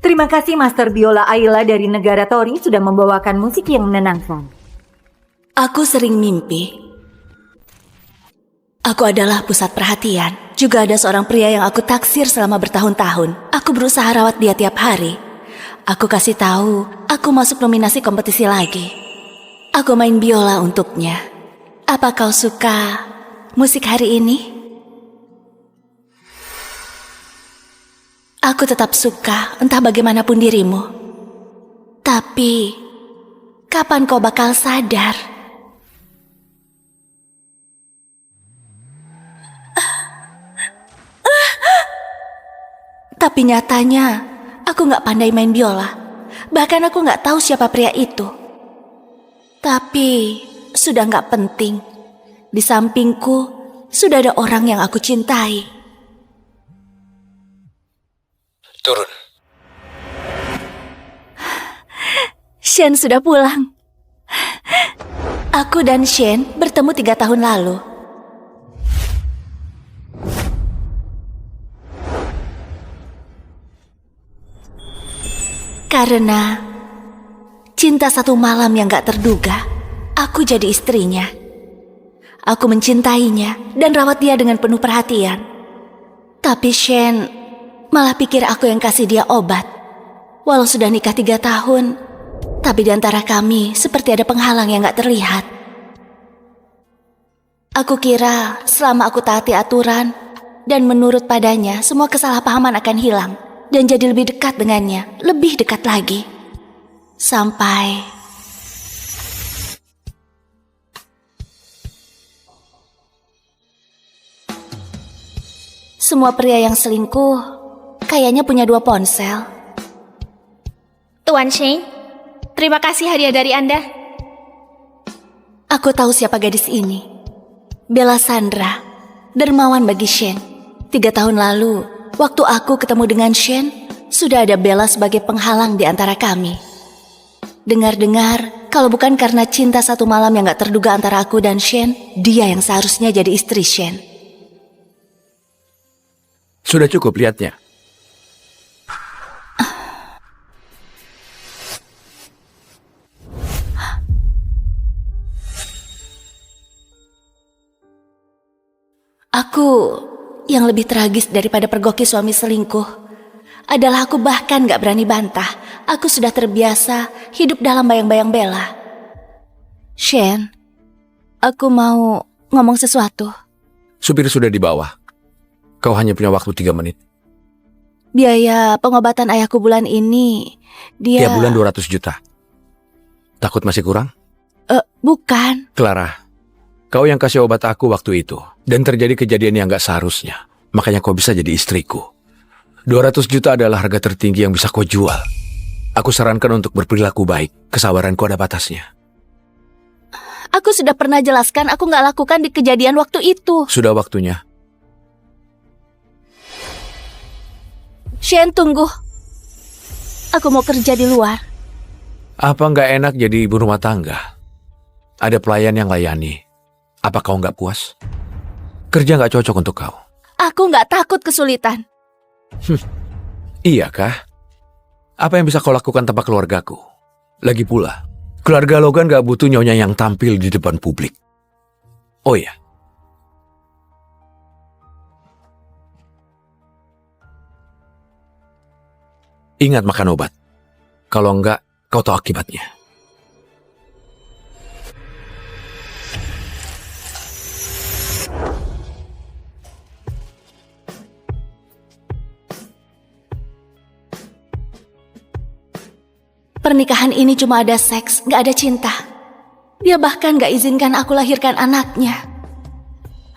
Terima kasih Master Biola Ayla dari negara Tori sudah membawakan musik yang menenangkan. Aku sering mimpi. Aku adalah pusat perhatian. Juga ada seorang pria yang aku taksir selama bertahun-tahun. Aku berusaha rawat dia tiap hari. Aku kasih tahu, aku masuk nominasi kompetisi lagi. Aku main biola untuknya. Apa kau suka musik hari ini? Aku tetap suka, entah bagaimanapun dirimu. Tapi, kapan kau bakal sadar? Tapi nyatanya, aku gak pandai main biola. Bahkan aku gak tahu siapa pria itu. Tapi, sudah gak penting. Di sampingku, sudah ada orang yang aku cintai. Turun. Shen sudah pulang. Aku dan Shen bertemu 3 tahun lalu. Karena cinta satu malam yang gak terduga, aku jadi istrinya. Aku mencintainya dan rawat dia dengan penuh perhatian. Tapi Shen malah pikir aku yang kasih dia obat. Walau sudah nikah 3 tahun, tapi di antara kami seperti ada penghalang yang gak terlihat. Aku kira selama aku taati aturan dan menurut padanya, semua kesalahpahaman akan hilang dan jadi lebih dekat dengannya, lebih dekat lagi. Sampai semua pria yang selingkuh kayaknya punya 2 ponsel. Tuan Shane, terima kasih hadiah dari Anda. Aku tahu siapa gadis ini. Bella Sandra, dermawan bagi Shane. 3 tahun lalu, waktu aku ketemu dengan Shane, sudah ada Bella sebagai penghalang di antara kami. Dengar-dengar, kalau bukan karena cinta satu malam yang gak terduga antara aku dan Shane, dia yang seharusnya jadi istri Shane. Sudah cukup lihatnya. Aku yang lebih tragis daripada pergoki suami selingkuh adalah aku bahkan gak berani bantah. Aku sudah terbiasa hidup dalam bayang-bayang Bella. Shane, aku mau ngomong sesuatu. Supir sudah di bawah. Kau hanya punya waktu 3 menit. Biaya pengobatan ayahku bulan ini, dia... Tiap bulan 200 juta. Takut masih kurang? Bukan. Clara, kau yang kasih obat aku waktu itu. Dan terjadi kejadian yang gak seharusnya. Makanya kau bisa jadi istriku. 200 juta adalah harga tertinggi yang bisa kau jual. Aku sarankan untuk berperilaku baik. Kesabaranku ada batasnya. Aku sudah pernah jelaskan aku gak lakukan di kejadian waktu itu. Sudah waktunya. Shane, tunggu. Aku mau kerja di luar. Apa nggak enak jadi ibu rumah tangga? Ada pelayan yang layani. Apa kau nggak puas? Kerja nggak cocok untuk kau. Aku nggak takut kesulitan. Iya kah? Apa yang bisa kau lakukan tanpa keluargaku? Lagi pula, keluarga Logan nggak butuh nyonya yang tampil di depan publik. Oh iya. Ingat makan obat. Kalau enggak, kau tahu akibatnya. Pernikahan ini cuma ada seks, gak ada cinta. Dia bahkan gak izinkan aku lahirkan anaknya.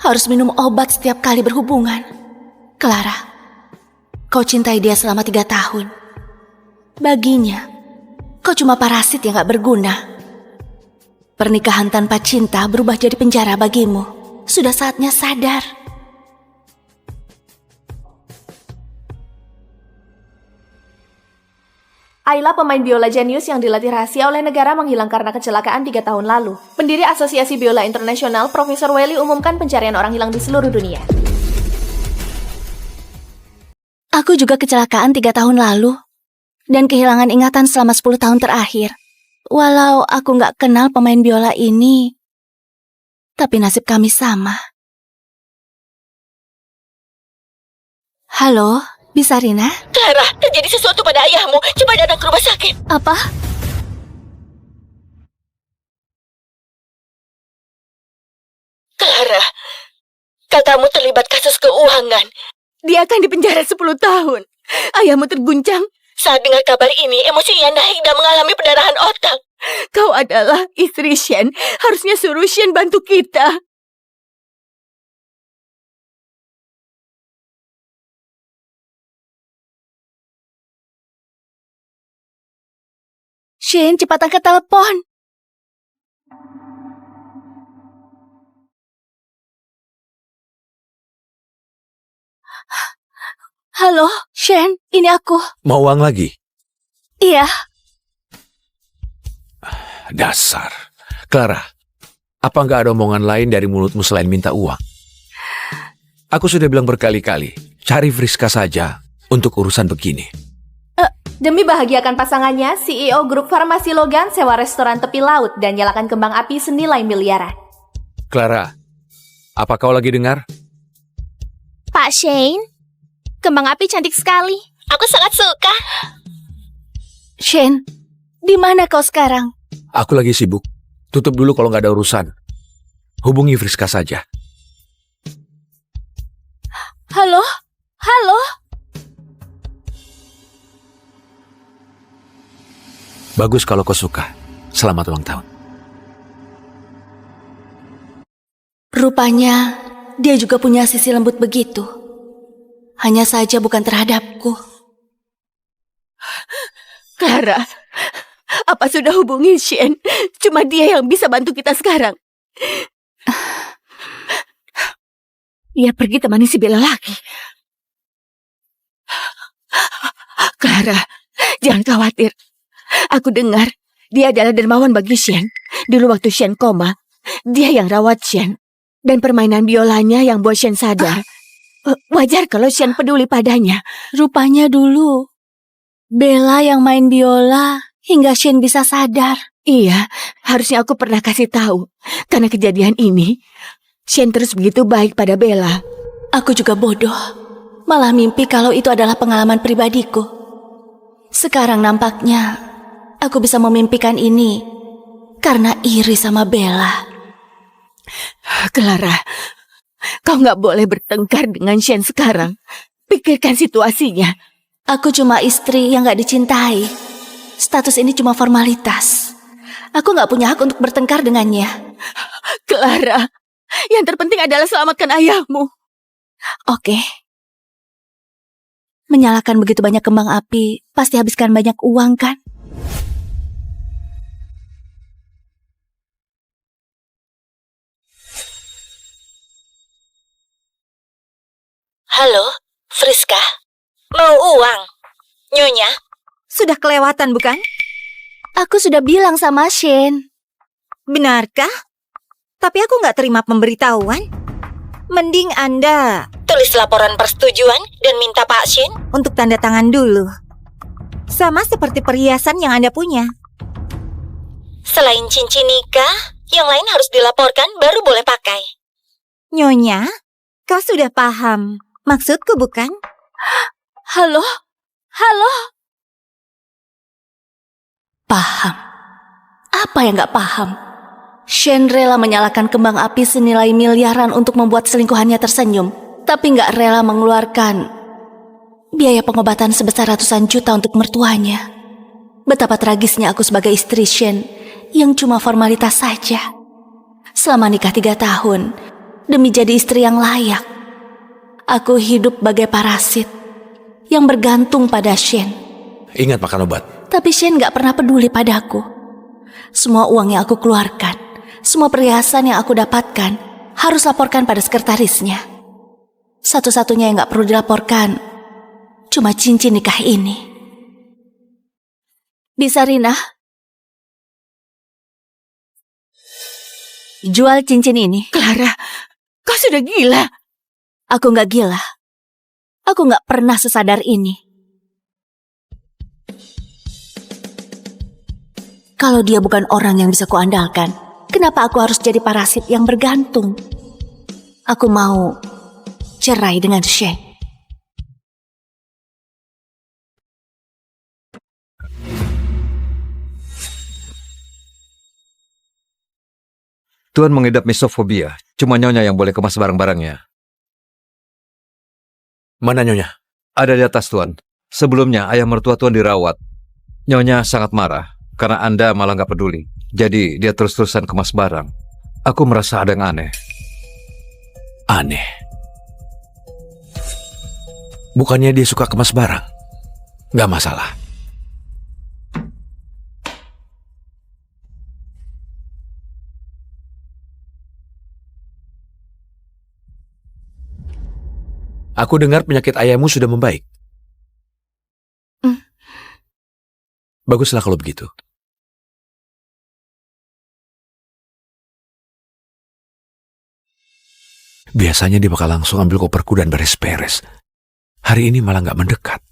Harus minum obat setiap kali berhubungan. Clara, kau cintai dia selama 3 tahun. Baginya, kau cuma parasit yang gak berguna. Pernikahan tanpa cinta berubah jadi penjara bagimu. Sudah saatnya sadar. Ayla, pemain biola jenius yang dilatih rahasia oleh negara, menghilang karena kecelakaan 3 tahun lalu. Pendiri Asosiasi Biola Internasional, Profesor Welly, umumkan pencarian orang hilang di seluruh dunia. Aku juga kecelakaan 3 tahun lalu. dan kehilangan ingatan selama 10 tahun terakhir. Walau aku nggak kenal pemain biola ini, tapi nasib kami sama. Halo, Bisarina? Clara, terjadi sesuatu pada ayahmu. Coba datang ke rumah sakit. Apa? Clara, kakakmu terlibat kasus keuangan. Dia akan dipenjara 10 tahun. Ayahmu terguncang. Saat dengar kabar ini, emosinya naik dan mengalami pendarahan otak. Kau adalah istri Shen. Harusnya suruh Shen bantu kita. Shin, cepat angkat telepon. Halo, Shen, ini aku. Mau uang lagi? Iya, Dasar. Clara, apa nggak ada omongan lain dari mulutmu selain minta uang? Aku sudah bilang berkali-kali, cari Friska saja untuk urusan begini. Demi bahagiakan pasangannya, CEO grup farmasi Logan sewa restoran tepi laut dan nyalakan kembang api senilai miliaran. Clara, apa kau lagi dengar? Pak Shane, kembang api cantik sekali. Aku sangat suka. Shane, di mana kau sekarang? Aku lagi sibuk. Tutup dulu kalau nggak ada urusan. Hubungi Friska saja. Halo, halo. Bagus kalau kau suka. Selamat ulang tahun. Rupanya dia juga punya sisi lembut begitu. Hanya saja bukan terhadapku. Clara, apa sudah hubungi Shen? Cuma dia yang bisa bantu kita sekarang. Dia pergi temani si Bella lagi. Clara, jangan khawatir. Aku dengar dia adalah dermawan bagi Shen. Dulu waktu Shen koma, dia yang rawat Shen. Dan permainan biolanya yang buat Shen sadar. Wajar kalau Shen peduli padanya. Rupanya dulu Bella yang main biola hingga Shen bisa sadar. Iya, harusnya aku pernah kasih tahu. Karena kejadian ini, Shen terus begitu baik pada Bella. Aku juga bodoh. Malah mimpi kalau itu adalah pengalaman pribadiku. Sekarang nampaknya aku bisa memimpikan ini karena iri sama Bella. Clara, kau nggak boleh bertengkar dengan Shen sekarang. Pikirkan situasinya. Aku cuma istri yang gak dicintai. Status ini cuma formalitas. Aku gak punya hak untuk bertengkar dengannya. Clara, yang terpenting adalah selamatkan ayahmu. Oke. Menyalakan begitu banyak kembang api pasti habiskan banyak uang kan? Halo, Friska. Mau uang? Nyonya? Sudah kelewatan bukan? Aku sudah bilang sama Shane. Benarkah? Tapi aku nggak terima pemberitahuan. Mending Anda Tulis laporan persetujuan dan minta Pak Shin. untuk tanda tangan dulu. Sama seperti perhiasan yang Anda punya. Selain cincin nikah, yang lain harus dilaporkan baru boleh pakai. Nyonya, kau sudah paham maksudku bukan? Halo? Halo? Paham. Apa yang gak paham? Shane rela menyalakan kembang api senilai miliaran untuk membuat selingkuhannya tersenyum, tapi gak rela mengeluarkan biaya pengobatan sebesar ratusan juta untuk mertuanya. Betapa tragisnya aku sebagai istri Shane yang cuma formalitas saja. Selama nikah 3 tahun, demi jadi istri yang layak, aku hidup bagai parasit yang bergantung pada Shane. Ingat makan obat. Tapi Shane gak pernah peduli padaku. Semua uang yang aku keluarkan, semua perhiasan yang aku dapatkan, harus laporkan pada sekretarisnya. Satu-satunya yang gak perlu dilaporkan cuma cincin nikah ini. Bisarina, jual cincin ini. Clara, kau sudah gila. Aku gak gila. Aku gak pernah sesadar ini. Kalau dia bukan orang yang bisa kuandalkan, kenapa aku harus jadi parasit yang bergantung? Aku mau cerai dengan Shane. Tuan mengidap misofobia. Cuma Nyonya yang boleh kemas barang-barangnya. Mana Nyonya? Ada di atas, Tuan. Sebelumnya ayah mertua Tuan dirawat. Nyonya sangat marah karena Anda malah nggak peduli. Jadi dia terus-terusan kemas barang. Aku merasa ada yang aneh. Aneh. Bukannya dia suka kemas barang? Nggak masalah. Aku dengar penyakit ayahmu sudah membaik. Baguslah kalau begitu. Biasanya dia bakal langsung ambil koperku dan beres-beres. Hari ini malah nggak mendekat.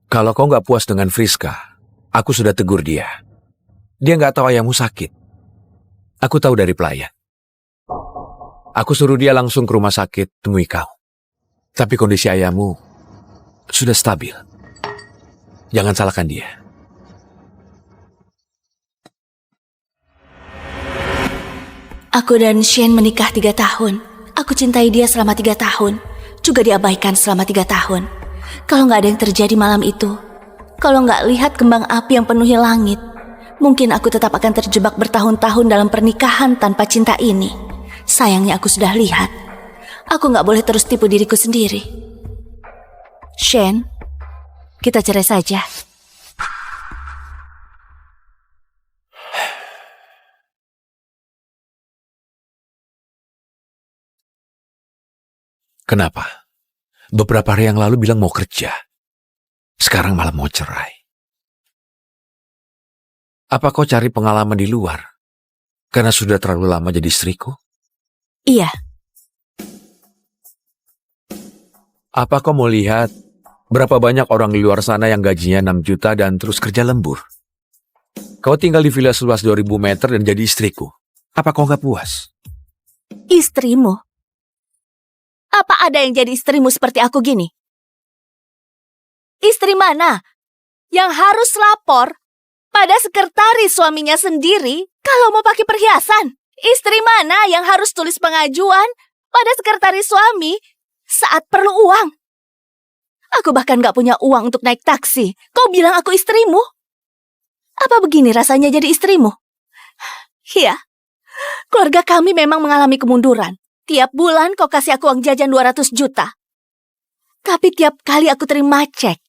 Kalau kau nggak puas dengan Friska, aku sudah tegur dia. Dia nggak tahu ayahmu sakit. Aku tahu dari pelayan. Aku suruh dia langsung ke rumah sakit temui kau. Tapi kondisi ayahmu sudah stabil. Jangan salahkan dia. Aku dan Shane menikah 3 tahun. Aku cintai dia selama 3 tahun. Juga diabaikan selama 3 tahun. Kalau nggak ada yang terjadi malam itu, kalau nggak lihat kembang api yang penuhi langit, mungkin aku tetap akan terjebak bertahun-tahun dalam pernikahan tanpa cinta ini. Sayangnya aku sudah lihat. Aku nggak boleh terus tipu diriku sendiri. Shane, kita cerai saja. Kenapa? Beberapa hari yang lalu bilang mau kerja. Sekarang malah mau cerai. Apa kau cari pengalaman di luar? Karena sudah terlalu lama jadi istriku? Iya, Apa kau mau lihat berapa banyak orang di luar sana yang gajinya 6 juta dan terus kerja lembur? Kau tinggal di villa seluas 2000 meter dan jadi istriku. Apa kau nggak puas? istrimu. Apa ada yang jadi istrimu seperti aku gini? Istri mana yang harus lapor pada sekretaris suaminya sendiri kalau mau pakai perhiasan? Istri mana yang harus tulis pengajuan pada sekretaris suami saat perlu uang? Aku bahkan gak punya uang untuk naik taksi. Kau bilang aku istrimu? Apa begini rasanya jadi istrimu? Iya, keluarga kami memang mengalami kemunduran. Tiap bulan kau kasih aku uang jajan 200 juta. Tapi tiap kali aku terima cek,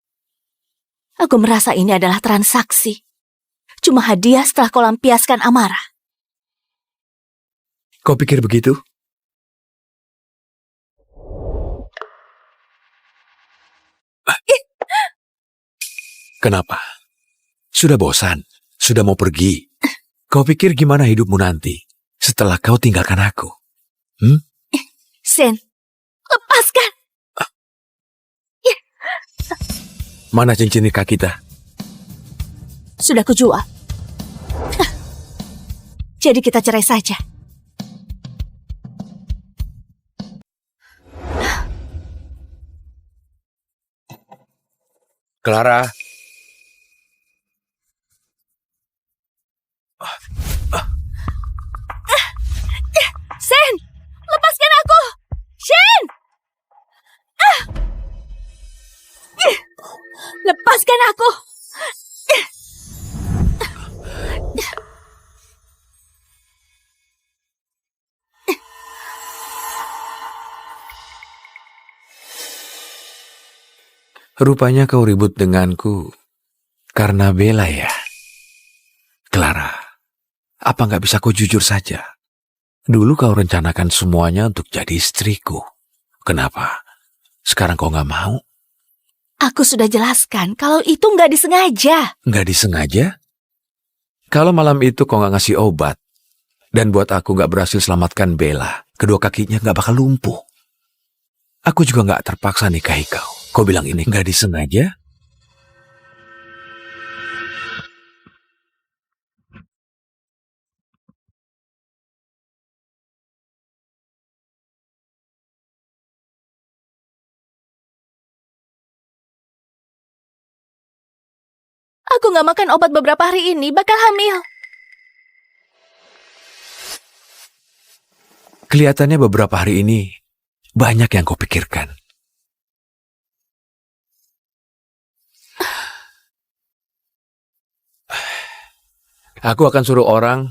aku merasa ini adalah transaksi. Cuma hadiah setelah kau lampiaskan amarah. Kau pikir begitu? Kenapa? Sudah bosan? Sudah mau pergi? Kau pikir gimana hidupmu nanti setelah kau tinggalkan aku? Sen, lepaskan. Mana cincin nikah kita? Sudah kujual. Jadi kita cerai saja. Clara. Sen, lepaskan aku. Sen! Lepaskan aku. Rupanya kau ribut denganku karena Bella ya? Clara, apa nggak bisa kau jujur saja? Dulu kau rencanakan semuanya untuk jadi istriku. Kenapa? Sekarang kau nggak mau? Aku sudah jelaskan kalau itu nggak disengaja. Nggak disengaja? Kalau malam itu kau nggak ngasih obat, Dan buat aku nggak berhasil selamatkan Bella, kedua kakinya nggak bakal lumpuh. Aku juga nggak terpaksa nikahi kau. Kau bilang ini nggak disengaja? Aku nggak makan obat beberapa hari ini, bakal hamil. Kelihatannya beberapa hari ini banyak yang kau pikirkan. Aku akan suruh orang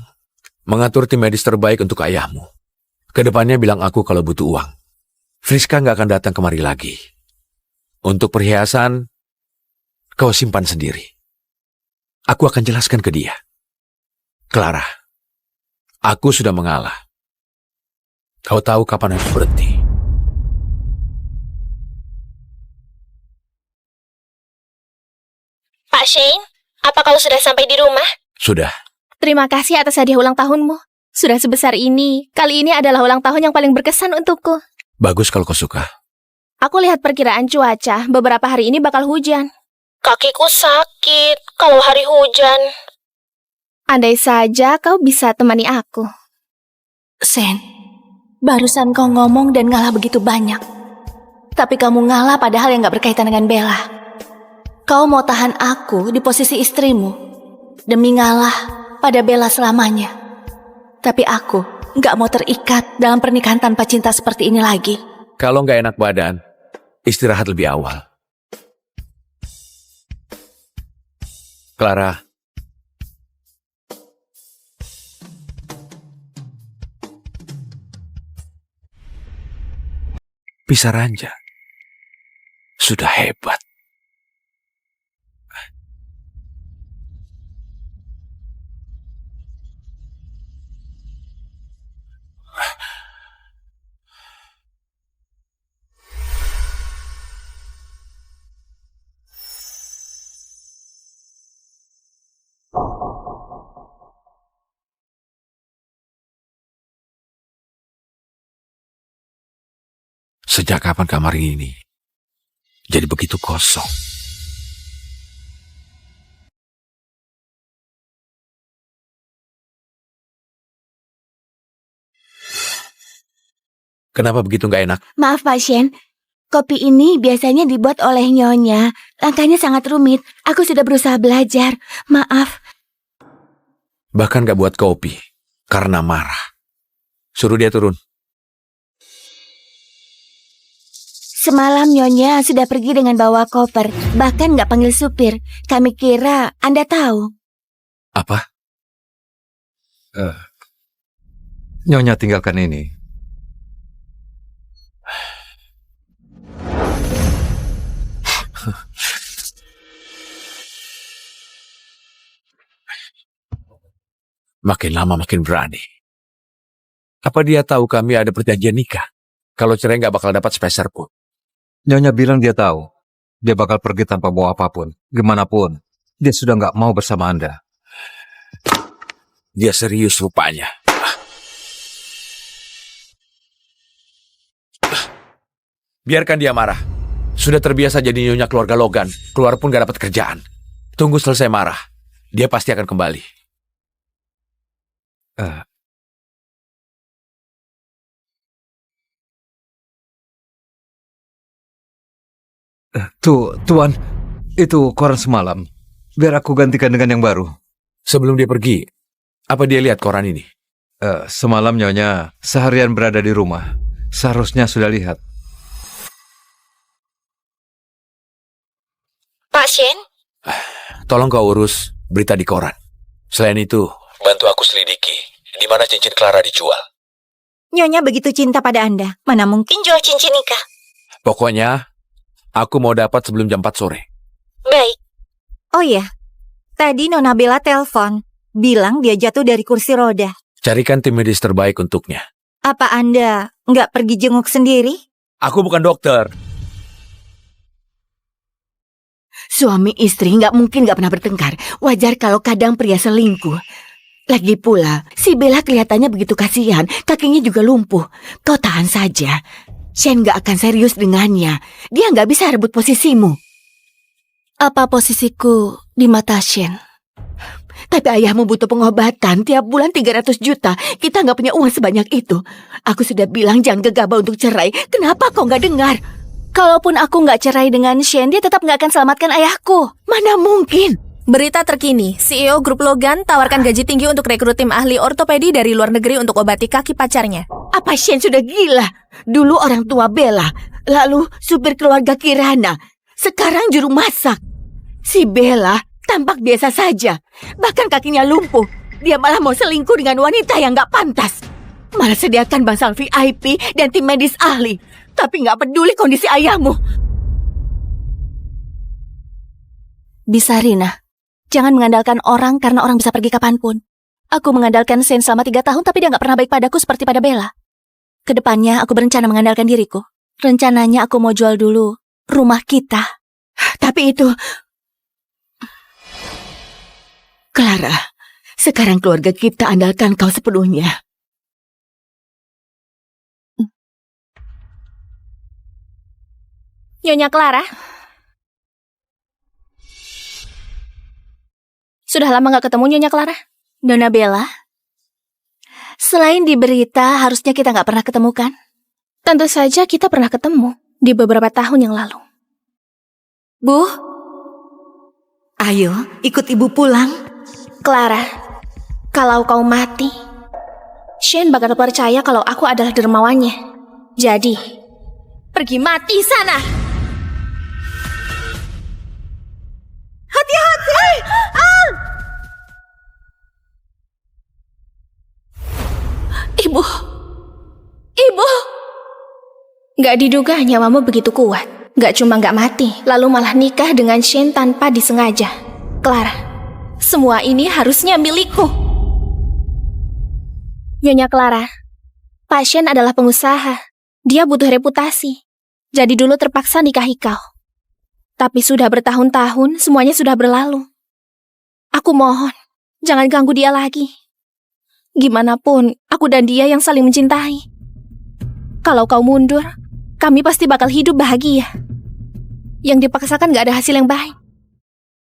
mengatur tim medis terbaik untuk ayahmu. Kedepannya bilang aku kalau butuh uang. Friska nggak akan datang kemari lagi. Untuk perhiasan, kau simpan sendiri. Aku akan jelaskan ke dia. Clara, aku sudah mengalah. Kau tahu kapan harus berhenti. Pak Shane, apa kau sudah sampai di rumah? Sudah. Terima kasih atas hadiah ulang tahunmu. Sudah sebesar ini, kali ini adalah ulang tahun yang paling berkesan untukku. Bagus kalau kau suka. Aku lihat perkiraan cuaca, beberapa hari ini bakal hujan. Kakiku sakit kalau hari hujan. Andai saja kau bisa temani aku. Sen, barusan kau ngomong dan ngalah begitu banyak. Tapi kamu ngalah padahal yang gak berkaitan dengan Bella. Kau mau tahan aku di posisi istrimu demi ngalah pada Bella selamanya. Tapi aku gak mau terikat dalam pernikahan tanpa cinta seperti ini lagi. Kalau nggak enak badan, istirahat lebih awal. Clara, Pisaranja sudah hebat. Sejak kapan kamar ini jadi begitu kosong? Kenapa begitu nggak enak? Maaf Pak Shen, kopi ini biasanya dibuat oleh Nyonya. Langkahnya sangat rumit. Aku sudah berusaha belajar. Maaf. Bahkan nggak buat kopi karena marah. Suruh dia turun. Semalam Nyonya sudah pergi dengan bawa koper. Bahkan nggak panggil supir. Kami kira Anda tahu. Apa? Nyonya tinggalkan ini. Makin lama makin berani. Apa dia tahu kami ada perjanjian nikah? Kalau cerai nggak bakal dapat sepeser pun. Nyonya bilang dia tahu. Dia bakal pergi tanpa bawa apapun. Gimana pun, dia sudah nggak mau bersama Anda. Dia serius rupanya. Biarkan dia marah. Sudah terbiasa jadi nyonya keluarga Logan. Keluar pun gak dapat kerjaan. Tunggu selesai marah. Dia pasti akan kembali. Tuan, itu koran semalam. Biar aku gantikan dengan yang baru. Sebelum dia pergi, apa dia lihat koran ini? Semalam Nyonya seharian berada di rumah. Seharusnya sudah lihat. Pak Shen, Tolong kau urus berita di koran. Selain itu, bantu aku selidiki di mana cincin Clara dijual. Nyonya begitu cinta pada Anda. Mana mungkin? jual cincin nikah. Pokoknya, aku mau dapat sebelum jam 4 sore. Baik, Oh iya, tadi Nona Bella telepon. Bilang dia jatuh dari kursi roda. Carikan tim medis terbaik untuknya. Apa Anda nggak pergi jenguk sendiri? Aku bukan dokter. Suami istri nggak mungkin nggak pernah bertengkar. Wajar kalau kadang pria selingkuh. Lagi pula, si Bella kelihatannya begitu kasihan, kakinya juga lumpuh. Kau tahan saja. Shen gak akan serius dengannya. Dia gak bisa rebut posisimu. Apa posisiku di mata Shen? Tapi ayahmu butuh pengobatan tiap bulan 300 juta. Kita gak punya uang sebanyak itu. Aku sudah bilang jangan gegabah untuk cerai. Kenapa kau gak dengar? Kalaupun aku nggak cerai dengan Shen, dia tetap nggak akan selamatkan ayahku. Mana mungkin? Berita terkini, CEO Grup Logan tawarkan gaji tinggi untuk rekrut tim ahli ortopedi dari luar negeri untuk obati kaki pacarnya. Apa Shen sudah gila? Dulu orang tua Bella, lalu supir keluarga Kirana, sekarang juru masak. Si Bella tampak biasa saja, bahkan kakinya lumpuh. Dia malah mau selingkuh dengan wanita yang nggak pantas. Malah sediakan bangsal VIP dan tim medis ahli, tapi nggak peduli kondisi ayahmu. Bisarina, jangan mengandalkan orang karena orang bisa pergi kapanpun. Aku mengandalkan Shen selama 3 tahun, tapi dia nggak pernah baik padaku seperti pada Bella. Kedepannya aku berencana mengandalkan diriku. Rencananya aku mau jual dulu rumah kita. Tapi itu... Clara, sekarang keluarga kita andalkan kau sepenuhnya. Nyonya Clara. Sudah lama nggak ketemu Nyonya Clara? Nona Bella, selain di berita, harusnya kita nggak pernah ketemu kan? Tentu saja kita pernah ketemu di beberapa tahun yang lalu. Bu, ayo ikut ibu pulang. Clara, kalau kau mati, Shen bakal percaya kalau aku adalah dermawannya. Jadi, pergi mati sana. Hati-hati! Ibu, Gak diduga nyawamu begitu kuat. Gak cuma gak mati, lalu malah nikah dengan Shen tanpa disengaja. Clara, semua ini harusnya milikku. Nyonya Clara, Pak Shen adalah pengusaha. Dia butuh reputasi. Jadi dulu terpaksa nikahi kau. Tapi sudah bertahun-tahun, semuanya sudah berlalu. Aku mohon, jangan ganggu dia lagi. Gimana pun, aku dan dia yang saling mencintai. Kalau kau mundur, kami pasti bakal hidup bahagia. Yang dipaksakan gak ada hasil yang baik.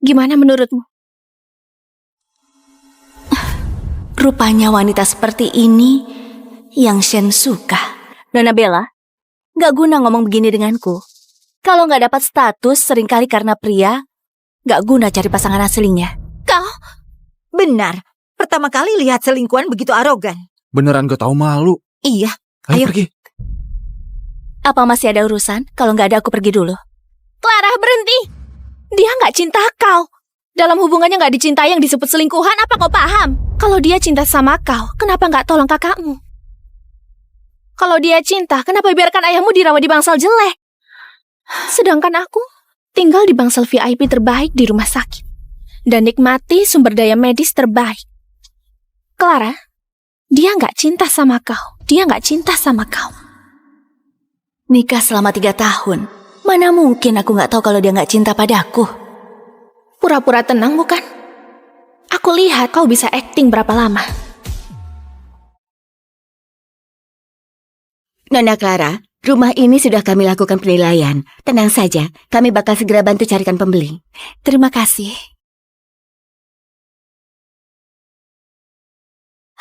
Gimana menurutmu? rupanya wanita seperti ini yang Shen suka. Nona Bella, gak guna ngomong begini denganku. Kalau gak dapat status seringkali karena pria, gak guna cari pasangan aslinya. Kau benar. Pertama kali lihat selingkuhan begitu arogan. Beneran gak tahu malu. Iya. Ayo Ayo. pergi. Apa masih ada urusan? Kalau nggak ada, aku pergi dulu. Clara, berhenti! Dia nggak cinta kau. Dalam hubungannya nggak dicintai yang disebut selingkuhan, apa kau paham? Kalau dia cinta sama kau, kenapa nggak tolong kakakmu? Kalau dia cinta, kenapa biarkan ayahmu dirawat di bangsal jelek? Sedangkan aku tinggal di bangsal VIP terbaik di rumah sakit. Dan nikmati sumber daya medis terbaik. Clara, dia nggak cinta sama kau. Dia nggak cinta sama kau. Nikah selama 3 tahun. Mana mungkin aku nggak tahu kalau dia nggak cinta padaku. Pura-pura tenang bukan? Aku lihat kau bisa acting berapa lama. Nona Clara, rumah ini sudah kami lakukan penilaian. Tenang saja, kami bakal segera bantu carikan pembeli. Terima kasih.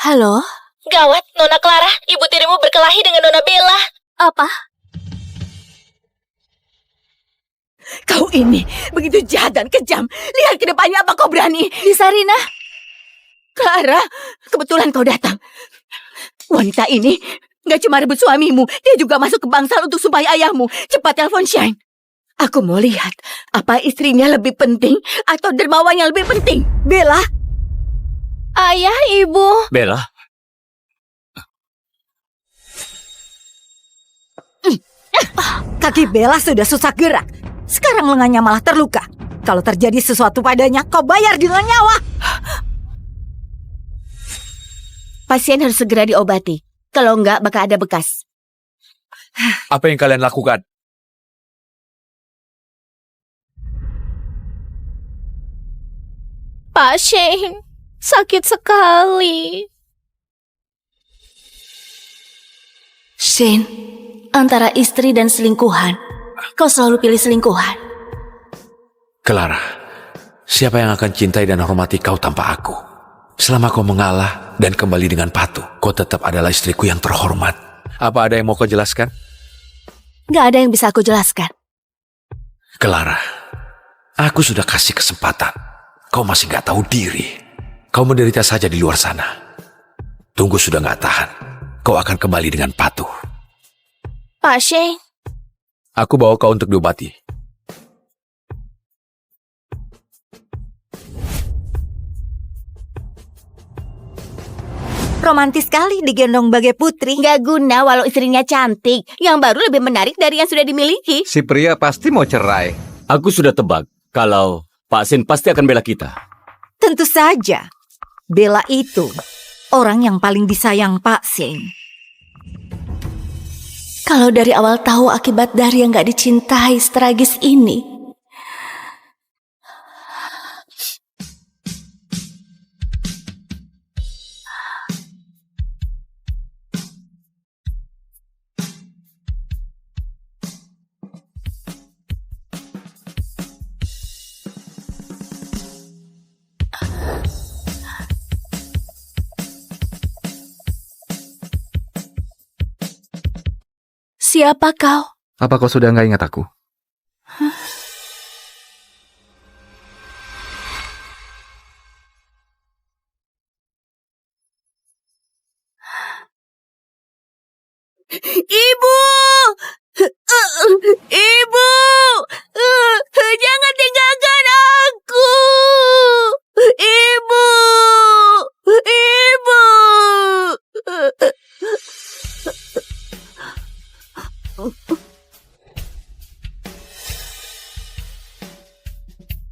Halo? Gawat, Nona Clara, ibu tirimu berkelahi dengan Nona Bella. Apa? Kau ini begitu jahat dan kejam. Lihat ke depannya apa kau berani. Bisarina? Clara, kebetulan kau datang. Wanita ini gak cuma rebut suamimu, dia juga masuk ke bangsal untuk sumpahi ayahmu. Cepat telepon Shine. Aku mau lihat apa istrinya lebih penting atau dermawan yang lebih penting. Bella. Ayah, ibu. Bella, Kaki Bella sudah susah gerak. Sekarang lengannya malah terluka. Kalau terjadi sesuatu padanya, kau bayar dengan nyawa. Pasien harus segera diobati. Kalau enggak, bakal ada bekas. apa yang kalian lakukan? Pak Shane, Sakit sekali. Shane, antara istri dan selingkuhan, kau selalu pilih selingkuhan. Clara, siapa yang akan cintai dan hormati kau tanpa aku? Selama kau mengalah dan kembali dengan patuh, kau tetap adalah istriku yang terhormat. Apa ada yang mau kau jelaskan? Gak ada yang bisa aku jelaskan. Clara, aku sudah kasih kesempatan. Kau masih gak tahu diri. Kau menderita saja di luar sana. Tunggu sudah gak tahan. Kau akan kembali dengan patuh. Pak Shane, Aku bawa kau untuk diobati. Romantis sekali digendong bagai putri. Gak guna walau istrinya cantik. Yang baru lebih menarik dari yang sudah dimiliki. Si pria pasti mau cerai. Aku sudah tebak kalau Pak Sin pasti akan bela kita. Tentu saja. Bella itu orang yang paling disayang Pak Sin. Kalau dari awal tahu akibat dari yang gak dicintai setragis ini, siapa kau? Apa kau sudah nggak ingat aku? Ibu! Ibu! Jangan tinggalkan aku! Ibu! Ibu!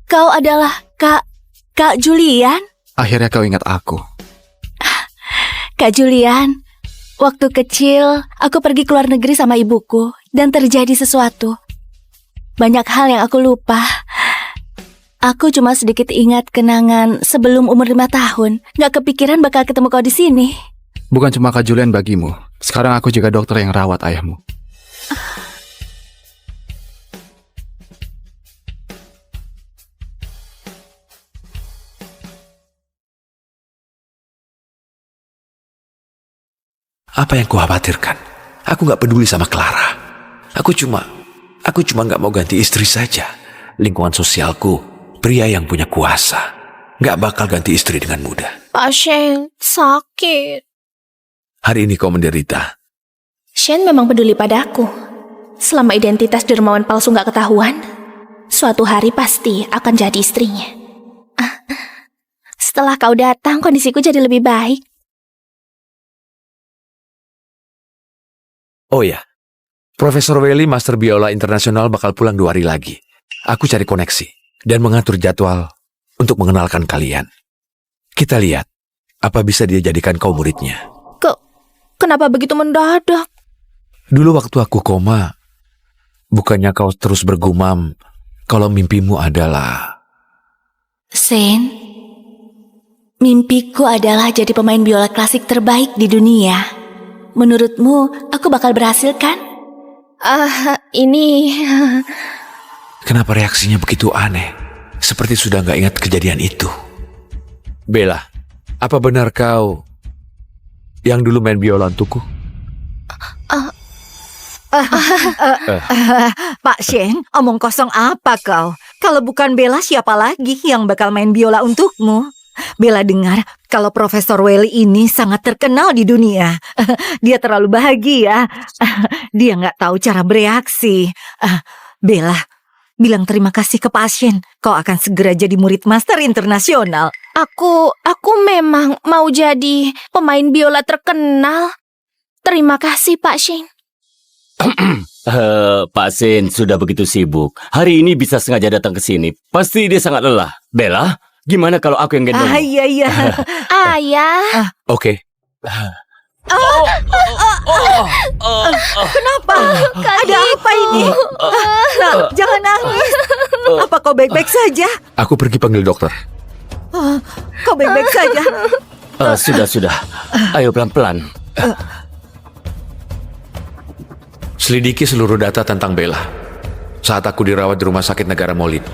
Kau adalah Kak Julian? Akhirnya kau ingat aku. Kak Julian, waktu kecil aku pergi ke luar negeri sama ibuku dan terjadi sesuatu. Banyak hal yang aku lupa. Aku cuma sedikit ingat kenangan sebelum umur 5 tahun. Gak kepikiran bakal ketemu kau di sini. Bukan cuma Kak Julian bagimu. Sekarang aku juga dokter yang rawat ayahmu. Apa yang kau khawatirkan? Aku gak peduli sama Clara. Aku cuma gak mau ganti istri saja. Lingkungan sosialku, pria yang punya kuasa, gak bakal ganti istri dengan mudah. Pak Shane, sakit. Hari ini kau menderita. Shane memang peduli padaku. Selama identitas dermawan palsu gak ketahuan, suatu hari pasti akan jadi istrinya. Setelah kau datang, kondisiku jadi lebih baik. Oh ya, Profesor Welly Master Biola Internasional bakal pulang 2 hari lagi. Aku cari koneksi dan mengatur jadwal untuk mengenalkan kalian. Kita lihat, apa bisa dia jadikan kau muridnya. Kenapa begitu mendadak? Dulu waktu aku koma, bukannya kau terus bergumam kalau mimpimu adalah... Shane, mimpiku adalah jadi pemain biola klasik terbaik di dunia. Menurutmu, aku bakal berhasil kan? Ini... Kenapa reaksinya begitu aneh? Seperti sudah gak ingat kejadian itu. Bella, apa benar kau yang dulu main biola untukku? Pak Shane, omong kosong apa kau? Kalau bukan Bella, siapa lagi yang bakal main biola untukmu? Bella dengar kalau Profesor Welly ini sangat terkenal di dunia. Dia terlalu bahagia. Dia nggak tahu cara bereaksi. Bella, bilang terima kasih ke pasien. Kau akan segera jadi murid master internasional. Aku memang mau jadi pemain biola terkenal. Terima kasih, Pak Shane. Pak Sin sudah begitu sibuk. Hari ini bisa sengaja datang ke sini. Pasti dia sangat lelah. Bella, gimana kalau aku yang gendong? Iya. Ayah. Oke. Kenapa? Ada apa ini? Nah, jangan nangis. Apa kau baik-baik saja? Aku pergi panggil dokter. Kau baik-baik saja. Sudah. Ayo pelan-pelan. Selidiki seluruh data tentang Bella saat aku dirawat di Rumah Sakit Negara Molin.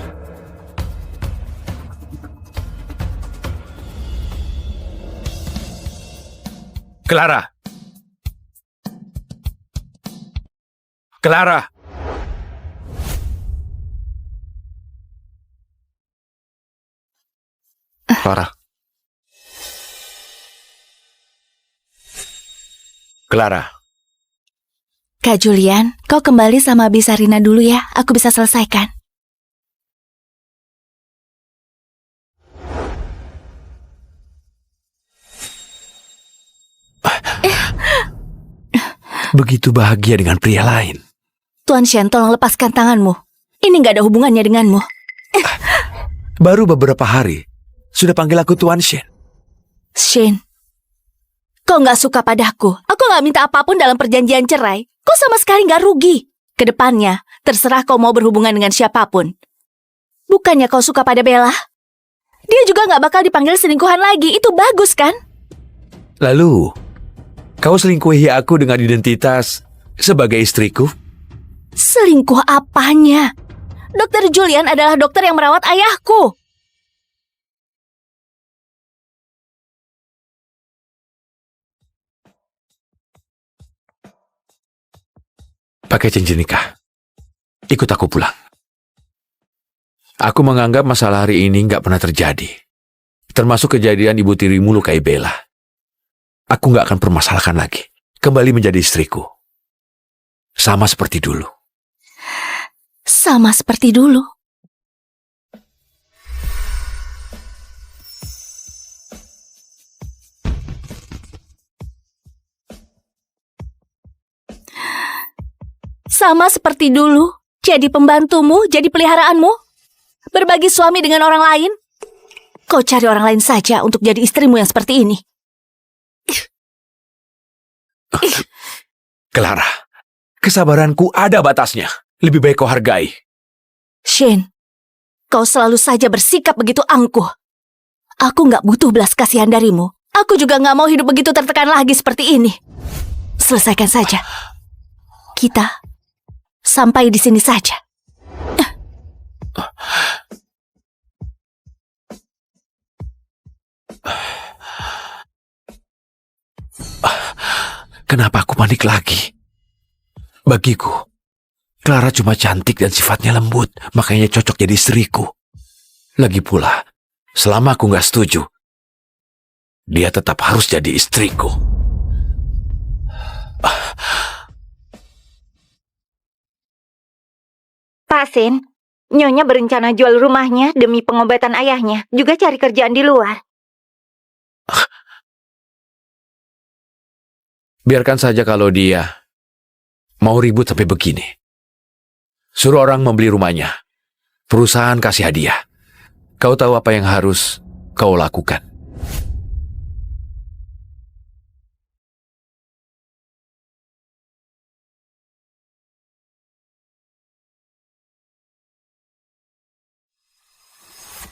Clara. Clara. Clara, Clara. Kak Julian, kau kembali sama Bisarina dulu ya. Aku bisa selesaikan. Begitu bahagia dengan pria lain. Tuan Shen, tolong lepaskan tanganmu. Ini nggak ada hubungannya denganmu. Baru beberapa hari, sudah panggil aku Tuan Shen. Shen, kau nggak suka padaku. Aku nggak minta apapun dalam perjanjian cerai. Kau sama sekali nggak rugi. Kedepannya, terserah kau mau berhubungan dengan siapapun. Bukannya kau suka pada Bella? Dia juga nggak bakal dipanggil selingkuhan lagi. Itu bagus kan? Lalu, kau selingkuhi aku dengan identitas sebagai istriku? Selingkuh apanya? Dokter Julian adalah dokter yang merawat ayahku. Pakai cincin nikah. Ikut aku pulang. Aku menganggap masalah hari ini nggak pernah terjadi. Termasuk kejadian ibu tirimu lukai Bella. Aku nggak akan permasalahkan lagi. Kembali menjadi istriku. Sama seperti dulu. Sama seperti dulu. Sama seperti dulu. Jadi pembantumu, jadi peliharaanmu. Berbagi suami dengan orang lain. Kau cari orang lain saja untuk jadi istrimu yang seperti ini. Clara, kesabaranku ada batasnya. Lebih baik kau hargai. Shane, kau selalu saja bersikap begitu angkuh. Aku nggak butuh belas kasihan darimu. Aku juga nggak mau hidup begitu tertekan lagi seperti ini. Selesaikan saja. Kita sampai di sini saja. Kenapa aku panik lagi? Bagiku, Clara cuma cantik dan sifatnya lembut, makanya cocok jadi istriku. Lagi pula, selama aku nggak setuju, dia tetap harus jadi istriku. Pak Sin, Nyonya berencana jual rumahnya demi pengobatan ayahnya, juga cari kerjaan di luar. Biarkan saja kalau dia mau ribut sampai begini. Suruh orang membeli rumahnya. Perusahaan kasih hadiah. Kau tahu apa yang harus kau lakukan.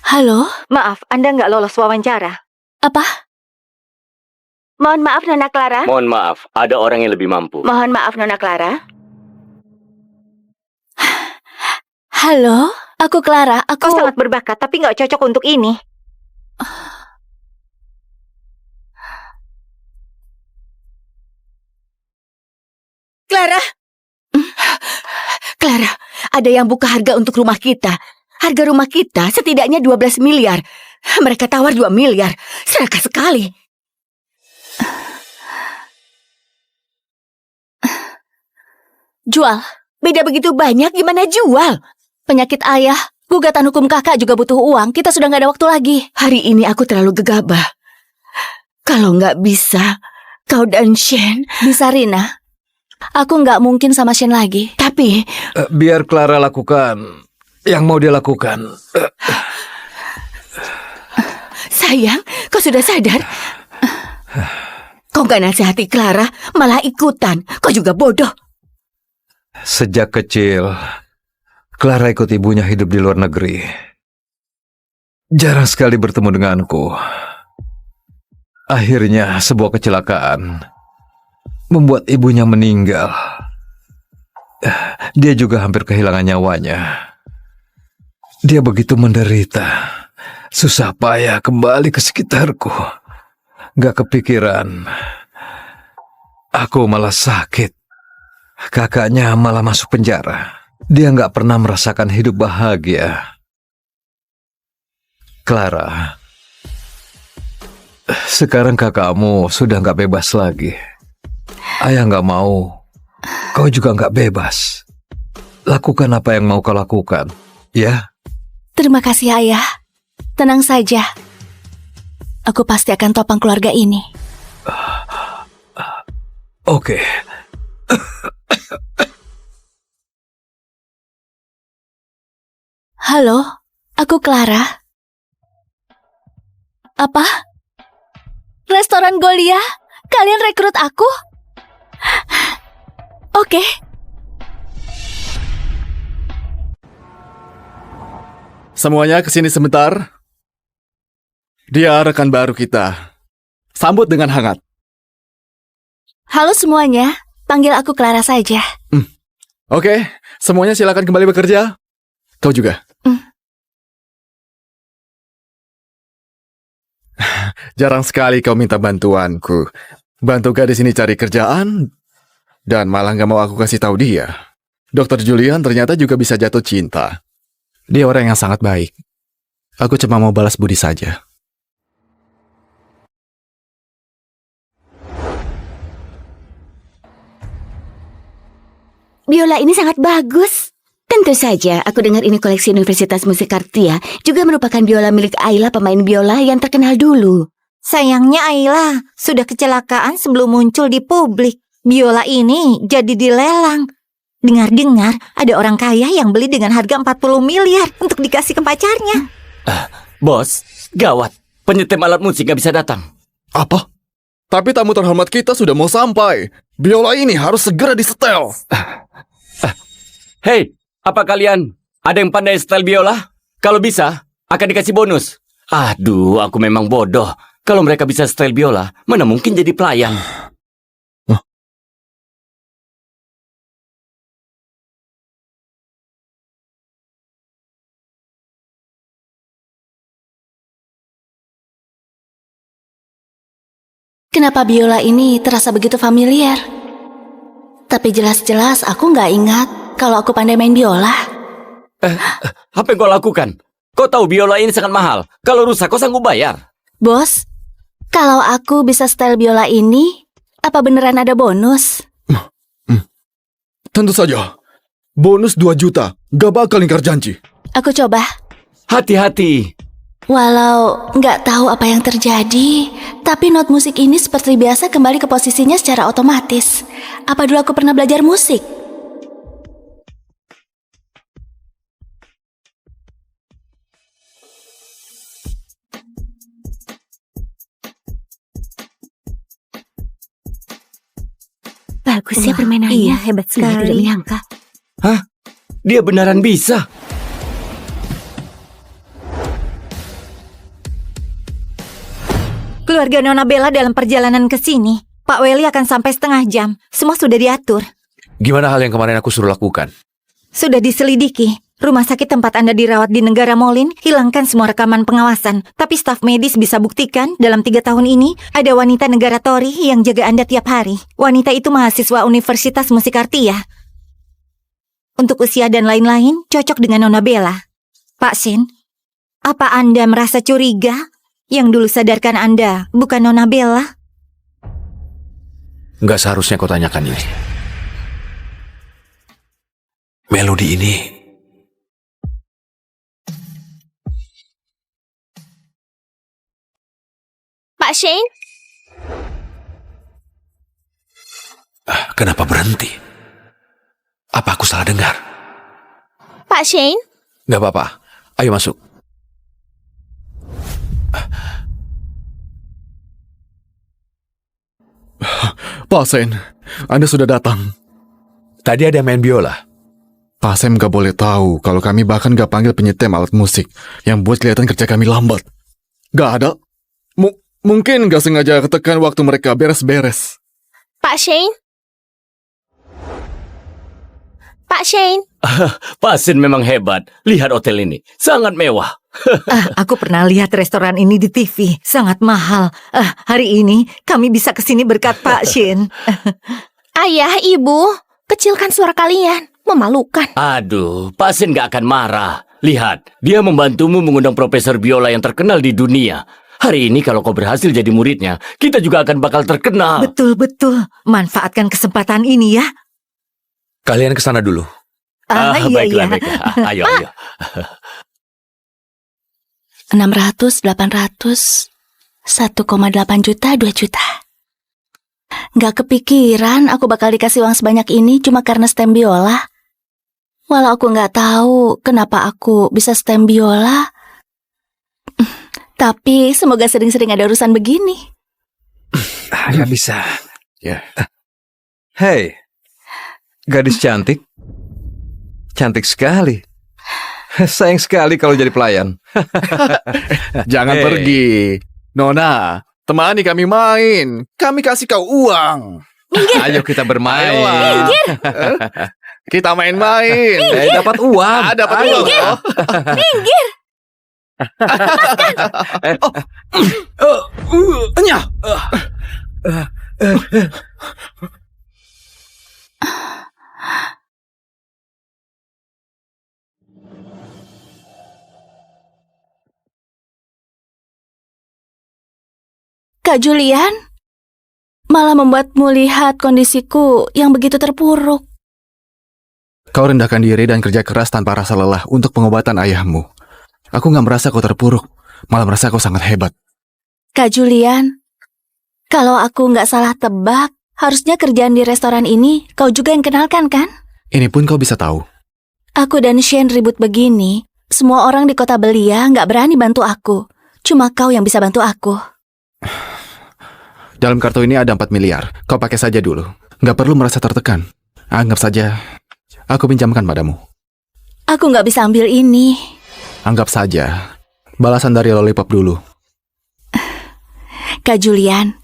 Halo? Maaf, Anda nggak lolos wawancara. Apa? Mohon maaf, Nona Clara. Mohon maaf, ada orang yang lebih mampu. Mohon maaf, Nona Clara. Halo? Aku Clara, Kau sangat berbakat, tapi nggak cocok untuk ini. Clara! Clara, ada yang buka harga untuk rumah kita. Harga rumah kita setidaknya 12 miliar. Mereka tawar 2 miliar. Serakah sekali. jual. Beda begitu banyak, gimana jual? Penyakit ayah, gugatan hukum kakak juga butuh uang. Kita sudah nggak ada waktu lagi. Hari ini aku terlalu gegabah. Kalau nggak bisa, kau dan Shen. Bisa, Rina. Aku nggak mungkin sama Shen lagi. Tapi Biar Clara lakukan yang mau dia lakukan. sayang, kau sudah sadar? Kau nggak nasihati Clara, malah ikutan. Kau juga bodoh. Sejak kecil, Clara ikut ibunya hidup di luar negeri. jarang sekali bertemu denganku. Akhirnya sebuah kecelakaan membuat ibunya meninggal. Dia juga hampir kehilangan nyawanya. Dia begitu menderita, susah payah kembali ke sekitarku. Gak kepikiran, aku malah sakit. Kakaknya malah masuk penjara. Dia gak pernah merasakan hidup bahagia. Clara, sekarang kakakmu sudah gak bebas lagi. Ayah gak mau kau juga gak bebas. Lakukan apa yang mau kau lakukan, ya? Terima kasih, Ayah. Tenang saja. Aku pasti akan topang keluarga ini. Oke. Halo, aku Clara. Apa? Restoran Golia? Kalian rekrut aku? Oke. Semuanya kesini sebentar. Dia rekan baru kita. Sambut dengan hangat. Halo semuanya, panggil aku Clara saja. Oke, semuanya silakan kembali bekerja. Kau juga. Jarang sekali kau minta bantuanku. Bantu gadis ini cari kerjaan, dan malah gak mau aku kasih tahu dia. Dokter Julian ternyata juga bisa jatuh cinta. Dia orang yang sangat baik. Aku cuma mau balas budi saja. Biola ini sangat bagus. Tentu saja, aku dengar ini koleksi Universitas Musikartia juga merupakan biola milik Ayla, pemain biola yang terkenal dulu. Sayangnya Ayla sudah kecelakaan sebelum muncul di publik. Biola ini jadi dilelang. Dengar-dengar ada orang kaya yang beli dengan harga 40 miliar untuk dikasih ke pacarnya. Bos, gawat. Penyetem alat musik gak bisa datang. Apa? Tapi tamu terhormat kita sudah mau sampai. Biola ini harus segera disetel. Hei, apa kalian ada yang pandai setel biola? Kalau bisa, akan dikasih bonus. Aduh, aku memang bodoh. Kalau mereka bisa setel biola, mana mungkin jadi pelayan? Kenapa biola ini terasa begitu familiar? Tapi jelas-jelas aku nggak ingat kalau aku pandai main biola. Apa yang kau lakukan? Kau tahu biola ini sangat mahal. Kalau rusak, kau sanggup bayar? Bos, kalau aku bisa setel biola ini, apa beneran ada bonus? Tentu saja. Bonus 2 juta. Gak bakal ingkar janji. Aku coba. Hati-hati. Walau nggak tahu apa yang terjadi, tapi not musik ini seperti biasa kembali ke posisinya secara otomatis. Apa dulu aku pernah belajar musik? Bagus ya permainannya. Iya, hebat Saya tidak sekali. menyangka. Hah? Dia beneran bisa? Keluarga Nona Bella dalam perjalanan ke sini. Pak Welly akan sampai setengah jam. Semua sudah diatur. Gimana hal yang kemarin aku suruh lakukan? Sudah diselidiki. Rumah sakit tempat Anda dirawat di negara Molin hilangkan semua rekaman pengawasan. Tapi staf medis bisa buktikan dalam 3 tahun ini ada wanita negara Tori yang jaga Anda tiap hari. Wanita itu mahasiswa Universitas Musikartia. Untuk usia dan lain-lain cocok dengan Nona Bella. Pak Shin, apa Anda merasa curiga? Yang dulu sadarkan Anda bukan Nona Bella? Nggak seharusnya kau tanyakan ini. Melodi ini Pak Shane? kenapa berhenti? Apa aku salah dengar? Pak Shane? Nggak apa-apa. Ayo masuk. Pak Sen, Anda sudah datang. Tadi ada yang main biola. Pak Sam gak boleh tahu kalau kami bahkan gak panggil penyetem alat musik yang buat kelihatan kerja kami lambat. Gak ada. Mungkin gak sengaja ketekan waktu mereka beres-beres. Pak Shane? Pak Shane? Pak Sin memang hebat. Lihat hotel ini, sangat mewah. Aku pernah lihat restoran ini di TV, sangat mahal. Hari ini kami bisa kesini berkat Pak Shin. Ayah, ibu, kecilkan suara kalian. Memalukan. Aduh, Pak Sin gak akan marah. Lihat, dia membantumu mengundang profesor biola yang terkenal di dunia. Hari ini kalau kau berhasil jadi muridnya, kita juga akan bakal terkenal. Betul-betul, manfaatkan kesempatan ini ya. Kalian ke sana dulu. Iya, baiklah, iya. baiklah. Ayo, ayo. 600, 800, 1,8 juta, 2 juta. Gak kepikiran aku bakal dikasih uang sebanyak ini cuma karena stem biola. Walau aku gak tahu kenapa aku bisa stem biola. Tapi semoga sering-sering ada urusan begini. Nggak bisa. Ya. Hei, gadis cantik. Cantik sekali. Sayang sekali kalau jadi pelayan. Jangan Hey. pergi. Nona, temani kami main. Kami kasih kau uang. Ayo kita bermain. Ayolah. Kita main-main. Dapat uang. Dapat uang. Oh. Kak Julian, malah membuatmu lihat kondisiku yang begitu terpuruk. Kau rendahkan diri dan kerja keras tanpa rasa lelah untuk pengobatan ayahmu. Aku gak merasa kau terpuruk, malah merasa kau sangat hebat. Kak Julian, kalau aku nggak salah tebak, harusnya kerjaan di restoran ini kau juga yang kenalkan kan? Ini pun kau bisa tahu. Aku dan Shane ribut begini, semua orang di kota Belia nggak berani bantu aku. Cuma kau yang bisa bantu aku. Dalam kartu ini ada 4 miliar. Kau pakai saja dulu. Gak perlu merasa tertekan. Anggap saja aku pinjamkan padamu. Aku nggak bisa ambil ini. Anggap saja balasan dari lollipop dulu. Kak Julian,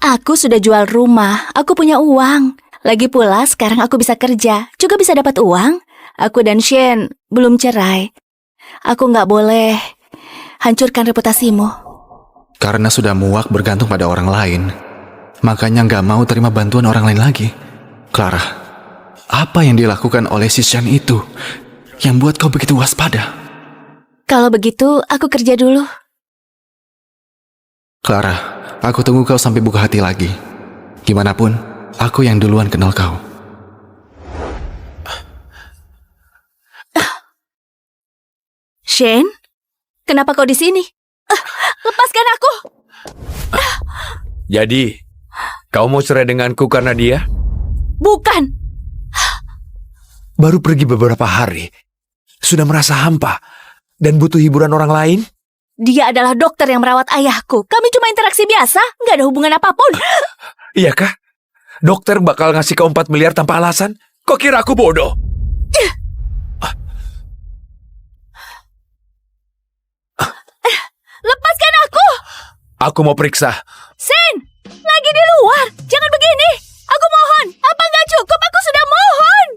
aku sudah jual rumah, aku punya uang. Lagi pula sekarang aku bisa kerja, juga bisa dapat uang. Aku dan Shane belum cerai. Aku nggak boleh hancurkan reputasimu. Karena sudah muak bergantung pada orang lain, makanya gak mau terima bantuan orang lain lagi. Clara, apa yang dilakukan oleh si Shan itu yang buat kau begitu waspada? Kalau begitu, aku kerja dulu. Clara, aku tunggu kau sampai buka hati lagi. Gimanapun, aku yang duluan kenal kau. Shane, kenapa kau di sini? Lepaskan aku! Jadi, kau mau cerai denganku karena dia? Bukan! Baru pergi beberapa hari, sudah merasa hampa dan butuh hiburan orang lain? Dia adalah dokter yang merawat ayahku. Kami cuma interaksi biasa, nggak ada hubungan apapun. Iya kah? Dokter bakal ngasih kau 4 miliar tanpa alasan? Kok kira aku bodoh? Lepaskan aku! Aku mau periksa. Sin, lagi di luar. Jangan begini. Aku mohon. Apa nggak cukup? Aku sudah mohon.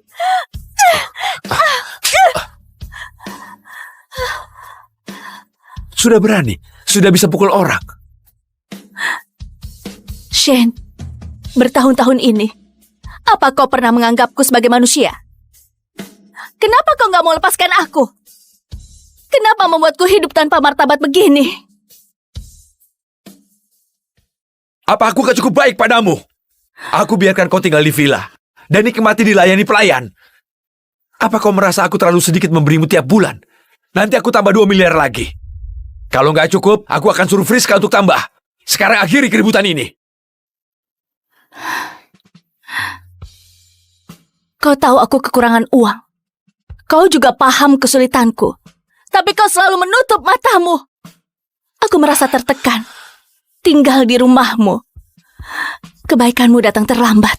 Sudah berani, sudah bisa pukul orang. Shane, bertahun-tahun ini, apa kau pernah menganggapku sebagai manusia? Kenapa kau nggak mau lepaskan aku? Kenapa membuatku hidup tanpa martabat begini? Apa aku gak cukup baik padamu? Aku biarkan kau tinggal di villa dan nikmati dilayani pelayan. Apa kau merasa aku terlalu sedikit memberimu tiap bulan? Nanti aku tambah 2 miliar lagi. Kalau nggak cukup, aku akan suruh Friska untuk tambah. Sekarang akhiri keributan ini. Kau tahu aku kekurangan uang. Kau juga paham kesulitanku. Tapi kau selalu menutup matamu. Aku merasa tertekan. Tinggal di rumahmu. Kebaikanmu datang terlambat.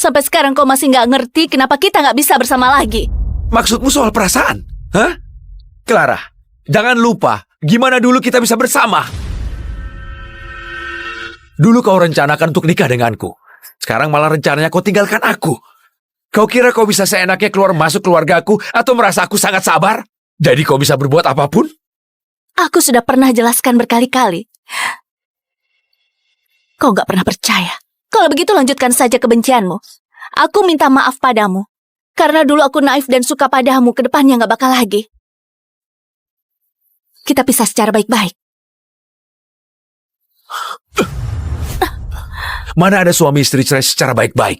Sampai sekarang kau masih nggak ngerti kenapa kita nggak bisa bersama lagi. Maksudmu soal perasaan? Hah? Clara, jangan lupa gimana dulu kita bisa bersama. Dulu kau rencanakan untuk nikah denganku. Sekarang malah rencananya kau tinggalkan aku. Kau kira kau bisa seenaknya keluar masuk keluargaku atau merasa aku sangat sabar? Jadi kau bisa berbuat apapun? Aku sudah pernah jelaskan berkali-kali. Kau nggak pernah percaya. Kalau begitu lanjutkan saja kebencianmu. Aku minta maaf padamu. Karena dulu aku naif dan suka padamu, kedepannya nggak bakal lagi. Kita pisah secara baik-baik. Mana ada suami istri cerai secara baik-baik?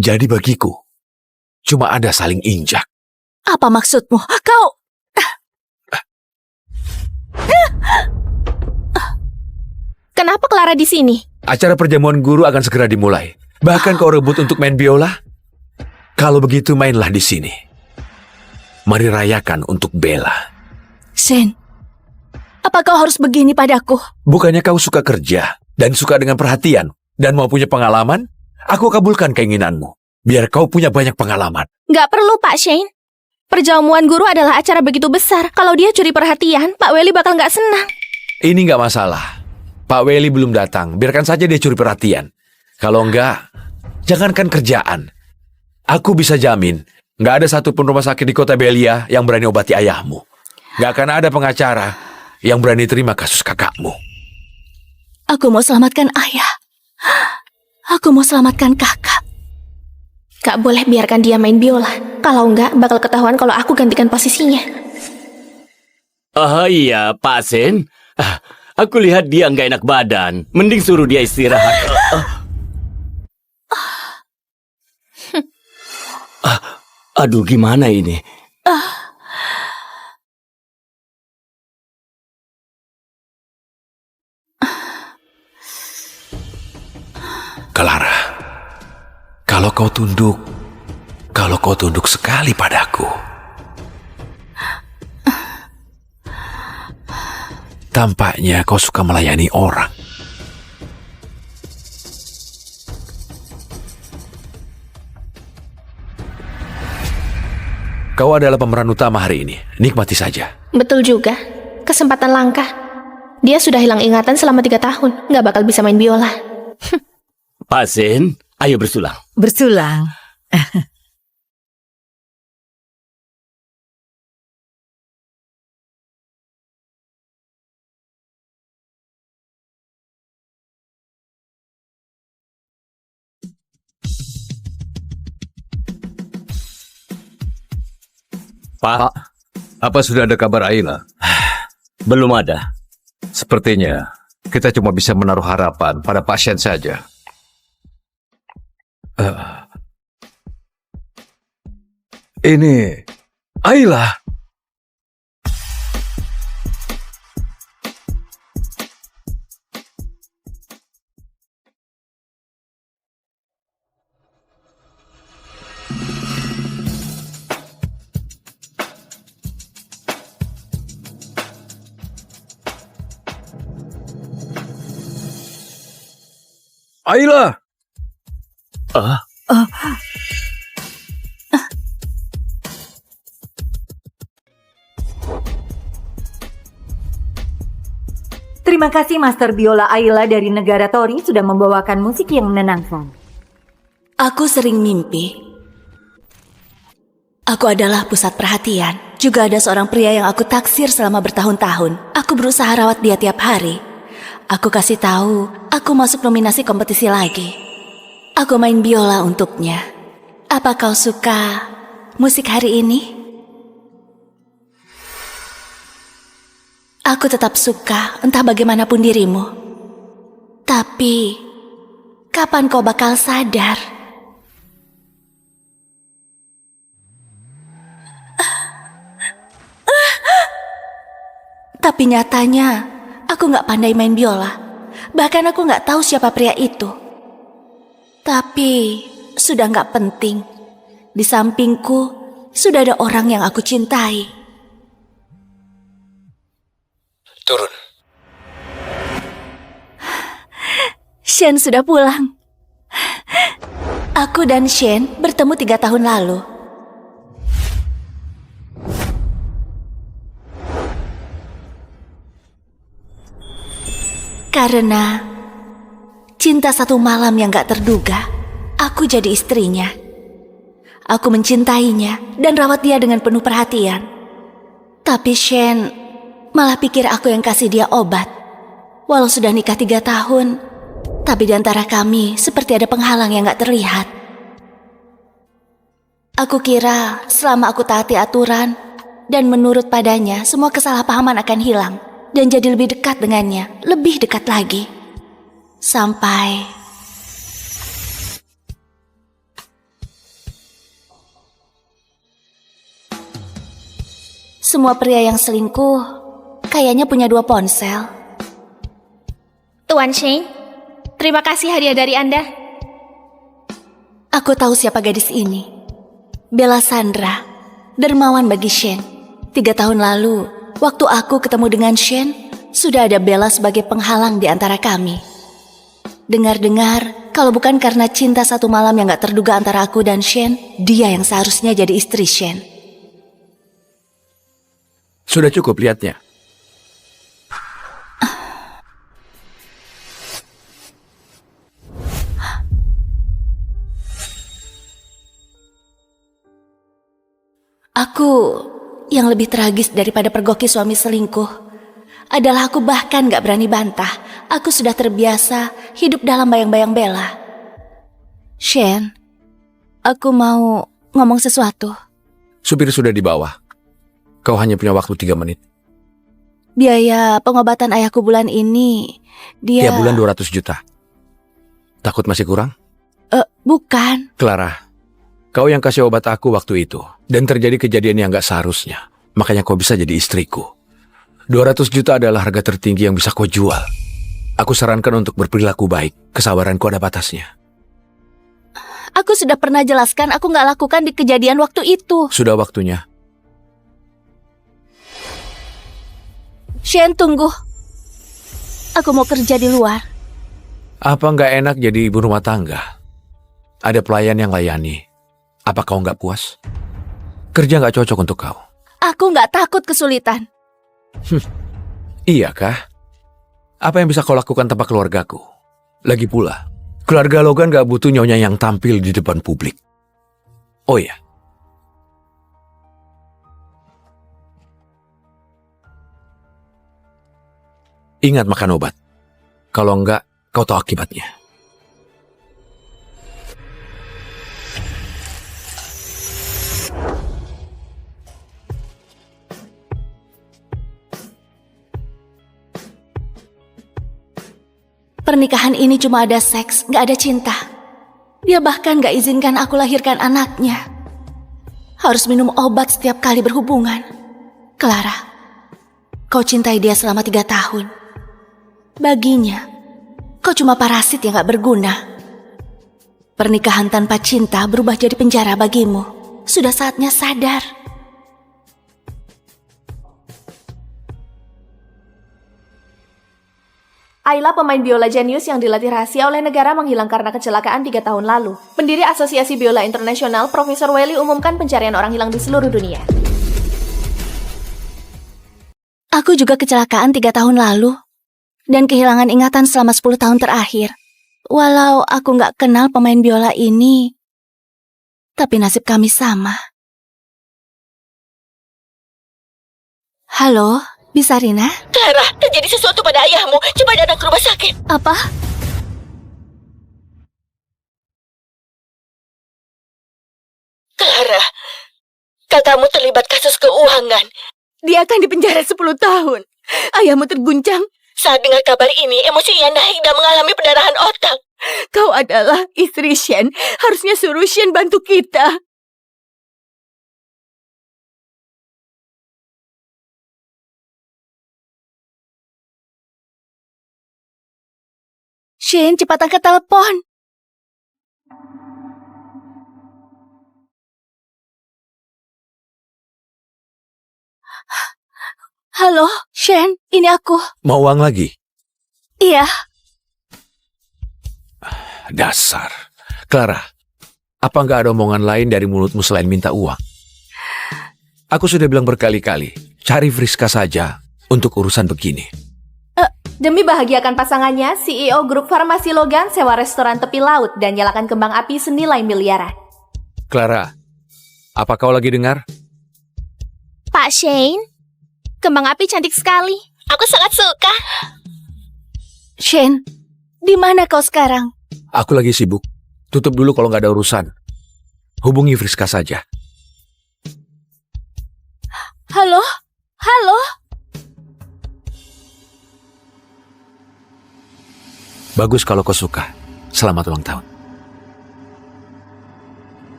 Jadi bagiku, cuma ada saling injak. Apa maksudmu? Kau... Kenapa Clara di sini? Acara perjamuan guru akan segera dimulai. Bahkan kau rebut untuk main biola? Kalau begitu mainlah di sini. Mari rayakan untuk Bella. Shen, apa kau harus begini padaku? Bukannya kau suka kerja dan suka dengan perhatian dan mau punya pengalaman? Aku kabulkan keinginanmu. Biar kau punya banyak pengalaman. Nggak perlu, Pak Shane. Perjamuan guru adalah acara begitu besar. Kalau dia curi perhatian, Pak Welly bakal nggak senang. Ini nggak masalah. Pak Welly belum datang. Biarkan saja dia curi perhatian. Kalau enggak, jangankan kerjaan. Aku bisa jamin, nggak ada satupun rumah sakit di kota Belia yang berani obati ayahmu. Nggak akan ada pengacara yang berani terima kasus kakakmu. Aku mau selamatkan ayah. Aku mau selamatkan kakak. Gak boleh biarkan dia main biola. Kalau enggak, bakal ketahuan kalau aku gantikan posisinya. Oh iya, Pak Sen. Aku lihat dia nggak enak badan. Mending suruh dia istirahat. Aduh, gimana ini? Clara, kalau kau tunduk sekali padaku, tampaknya kau suka melayani orang. Kau adalah pemeran utama hari ini. Nikmati saja. Betul juga. Kesempatan langka. Dia sudah hilang ingatan selama 3 tahun. Nggak bakal bisa main biola. Pak Sen, ayo bersulang. Bersulang. Pak, Apa sudah ada kabar Ayla? belum ada. Sepertinya kita cuma bisa menaruh harapan pada pasien saja. Ini Ayla. Ayla. Terima kasih Master Biola Ayla dari negara Tori sudah membawakan musik yang menenangkan. Aku sering mimpi. Aku adalah pusat perhatian. Juga ada seorang pria yang aku taksir selama bertahun-tahun. Aku berusaha rawat dia tiap hari. Aku kasih tahu, aku masuk nominasi kompetisi lagi. Aku main biola untuknya. Apa kau suka musik hari ini? Aku tetap suka, entah bagaimanapun dirimu. Tapi, kapan kau bakal sadar? Tapi nyatanya, aku gak pandai main biola. Bahkan aku gak tahu siapa pria itu. Tapi, sudah gak penting. Di sampingku, sudah ada orang yang aku cintai. Turun. Shen sudah pulang. Aku dan Shane bertemu 3 tahun lalu. Karena cinta satu malam yang gak terduga, aku jadi istrinya. Aku mencintainya dan rawat dia dengan penuh perhatian. Tapi Shane malah pikir aku yang kasih dia obat. Walau sudah nikah 3 tahun, tapi di antara kami seperti ada penghalang yang gak terlihat. Aku kira selama aku taati aturan dan menurut padanya, semua kesalahpahaman akan hilang dan jadi lebih dekat dengannya, lebih dekat lagi. Sampai semua pria yang selingkuh kayaknya punya 2 ponsel. Tuan Shane, terima kasih hadiah dari Anda. Aku tahu siapa gadis ini. Bella Sandra, dermawan bagi Shane. 3 tahun lalu, waktu aku ketemu dengan Shane, sudah ada Bella sebagai penghalang di antara kami. Dengar-dengar, kalau bukan karena cinta satu malam yang gak terduga antara aku dan Shane, dia yang seharusnya jadi istri Shane. Sudah cukup lihatnya. Aku yang lebih tragis daripada pergoki suami selingkuh adalah aku bahkan gak berani bantah. Aku sudah terbiasa hidup dalam bayang-bayang Bella. Shane, aku mau ngomong sesuatu. Supir sudah di bawah. Kau hanya punya waktu 3 menit. Biaya pengobatan ayahku bulan ini, dia... Tiap bulan 200 juta. Takut masih kurang? Bukan. Clara, kau yang kasih obat aku waktu itu. Dan terjadi kejadian yang gak seharusnya. Makanya kau bisa jadi istriku. 200 juta adalah harga tertinggi yang bisa kau jual. Aku sarankan untuk berperilaku baik. Kesabaranku ada batasnya. Aku sudah pernah jelaskan aku gak lakukan di kejadian waktu itu. Sudah waktunya. Shane, tunggu. Aku mau kerja di luar. Apa nggak enak jadi ibu rumah tangga? Ada pelayan yang layani. Apa kau nggak puas? Kerja nggak cocok untuk kau. Aku gak takut kesulitan. Iya kah? Apa yang bisa kau lakukan tanpa keluargaku? Lagi pula, keluarga Logan nggak butuh nyonya yang tampil di depan publik. Oh ya, ingat makan obat. Kalau enggak, kau tahu akibatnya. Pernikahan ini cuma ada seks, gak ada cinta. Dia bahkan gak izinkan aku lahirkan anaknya. Harus minum obat setiap kali berhubungan. Clara, kau cintai dia selama 3 tahun. Baginya, kau cuma parasit yang gak berguna. Pernikahan tanpa cinta berubah jadi penjara bagimu. Sudah saatnya sadar. Ayla, pemain biola jenius yang dilatih rahasia oleh negara, menghilang karena kecelakaan 3 tahun lalu. Pendiri Asosiasi Biola Internasional, Profesor Welly, umumkan pencarian orang hilang di seluruh dunia. Aku juga kecelakaan 3 tahun lalu. Dan kehilangan ingatan selama 10 tahun terakhir. Walau aku gak kenal pemain biola ini, tapi nasib kami sama. Halo, Bisarina? Clara, terjadi sesuatu pada ayahmu. Coba datang ke rumah sakit. Apa? Clara, kakakmu terlibat kasus keuangan. Dia akan dipenjara 10 tahun. Ayahmu terguncang. Saat dengar kabar ini, emosi ia naik dan mengalami pendarahan otak. Kau adalah istri Shen. Harusnya suruh Shen bantu kita. Shen, cepat angkat telepon. Halo, Shen, ini aku. Mau uang lagi? Iya. Dasar. Clara, Apa nggak ada omongan lain dari mulutmu selain minta uang? Aku sudah bilang berkali-kali, cari Friska saja untuk urusan begini. Demi bahagiakan pasangannya, CEO grup farmasi Logan sewa restoran tepi laut dan nyalakan kembang api senilai miliaran. Clara, apa kau lagi dengar? Pak Shane, kembang api cantik sekali. Aku sangat suka. Shane, di mana kau sekarang? Aku lagi sibuk. Tutup dulu kalau nggak ada urusan. Hubungi Friska saja. Halo? Halo? Bagus kalau kau suka. Selamat ulang tahun.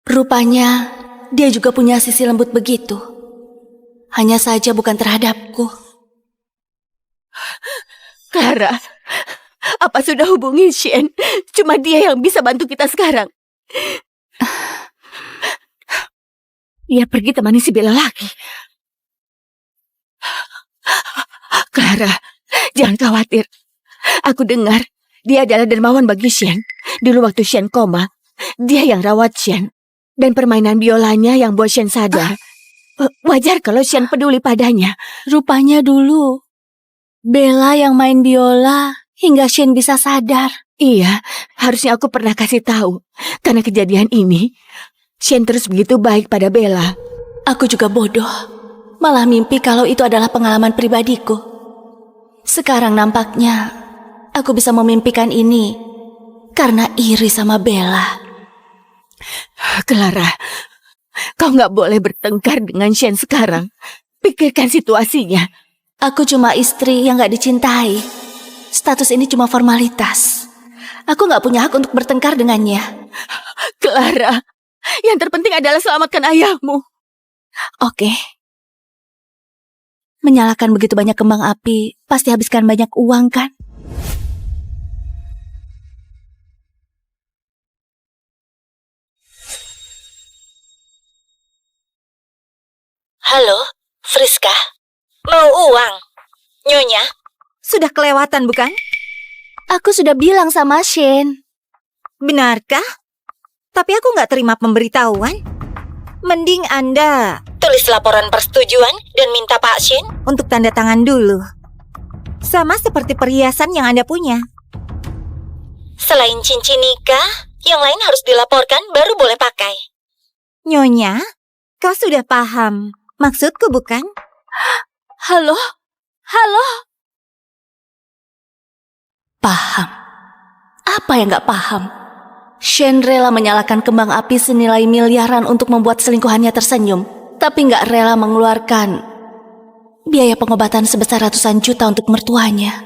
Rupanya dia juga punya sisi lembut begitu. Hanya saja bukan terhadapku. Clara, apa sudah hubungi Shane? Cuma dia yang bisa bantu kita sekarang. Dia pergi temani si Bella lagi. Clara, jangan khawatir. Aku dengar dia adalah dermawan bagi Shane. Dulu waktu Shane koma, dia yang rawat Shane. Dan permainan biolanya yang buat Shane sadar. Wajar kalau Shane peduli padanya. Rupanya dulu Bella yang main biola hingga Shane bisa sadar. Iya, harusnya aku pernah kasih tahu. Karena kejadian ini, Shane terus begitu baik pada Bella. Aku juga bodoh. Malah mimpi kalau itu adalah pengalaman pribadiku. Sekarang nampaknya aku bisa memimpikan ini karena iri sama Bella. Clara, kau nggak boleh bertengkar dengan Shane sekarang. Pikirkan situasinya. Aku cuma istri yang nggak dicintai. Status ini cuma formalitas. Aku nggak punya hak untuk bertengkar dengannya. Clara, yang terpenting adalah selamatkan ayahmu. Oke. Menyalakan begitu banyak kembang api, pasti habiskan banyak uang kan? Halo, Friska. Mau uang? Nyonya? Sudah kelewatan, bukan? Aku sudah bilang sama Shane. Benarkah? Tapi aku nggak terima pemberitahuan. Mending Anda Tulis laporan persetujuan dan minta Pak Shin. untuk tanda tangan dulu. Sama seperti perhiasan yang Anda punya. Selain cincin nikah, yang lain harus dilaporkan baru boleh pakai. Nyonya, kau sudah paham maksudku, bukan? Halo? Halo? Paham. Apa yang gak paham? Shane rela menyalakan kembang api senilai miliaran untuk membuat selingkuhannya tersenyum, tapi gak rela mengeluarkan biaya pengobatan sebesar ratusan juta untuk mertuanya.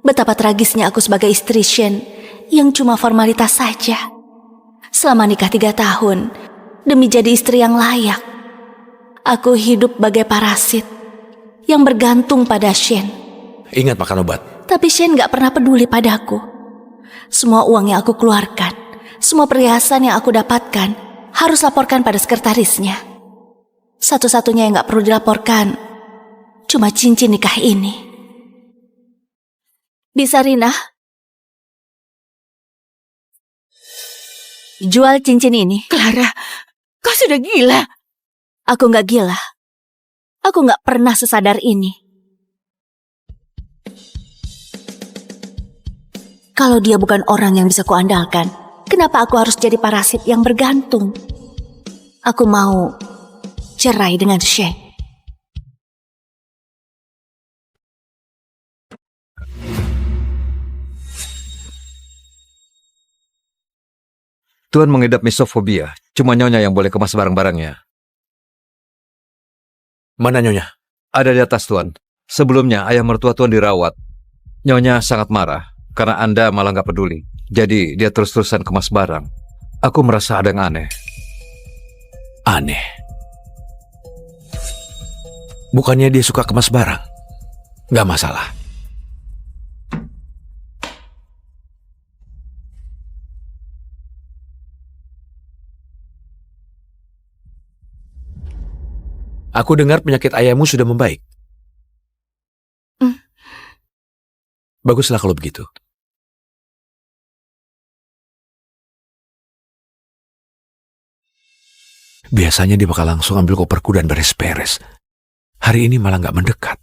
Betapa tragisnya aku sebagai istri Shane yang cuma formalitas saja. Selama nikah 3 tahun, demi jadi istri yang layak, aku hidup bagai parasit yang bergantung pada Shane. Ingat makan obat. Tapi Shane gak pernah peduli padaku. Semua uang yang aku keluarkan, semua perhiasan yang aku dapatkan, harus laporkan pada sekretarisnya. Satu-satunya yang gak perlu dilaporkan cuma cincin nikah ini. Bisa, Rina? Jual cincin ini. Clara, kau sudah gila. Aku gak gila. Aku gak pernah sesadar ini. Kalau dia bukan orang yang bisa kuandalkan, kenapa aku harus jadi parasit yang bergantung? Aku mau cerai dengan Shane. Tuan mengidap misofobia. Cuma Nyonya yang boleh kemas barang-barangnya. Mana Nyonya? Ada di atas, Tuan. Sebelumnya ayah mertua Tuan dirawat. Nyonya sangat marah karena Anda malah nggak peduli. Jadi dia terus-terusan kemas barang. Aku merasa ada yang aneh. Aneh. Bukannya dia suka kemas barang? Nggak masalah. Aku dengar penyakit ayahmu sudah membaik. Baguslah kalau begitu. Biasanya dia bakal langsung ambil koperku dan beres-beres. Hari ini malah nggak mendekat.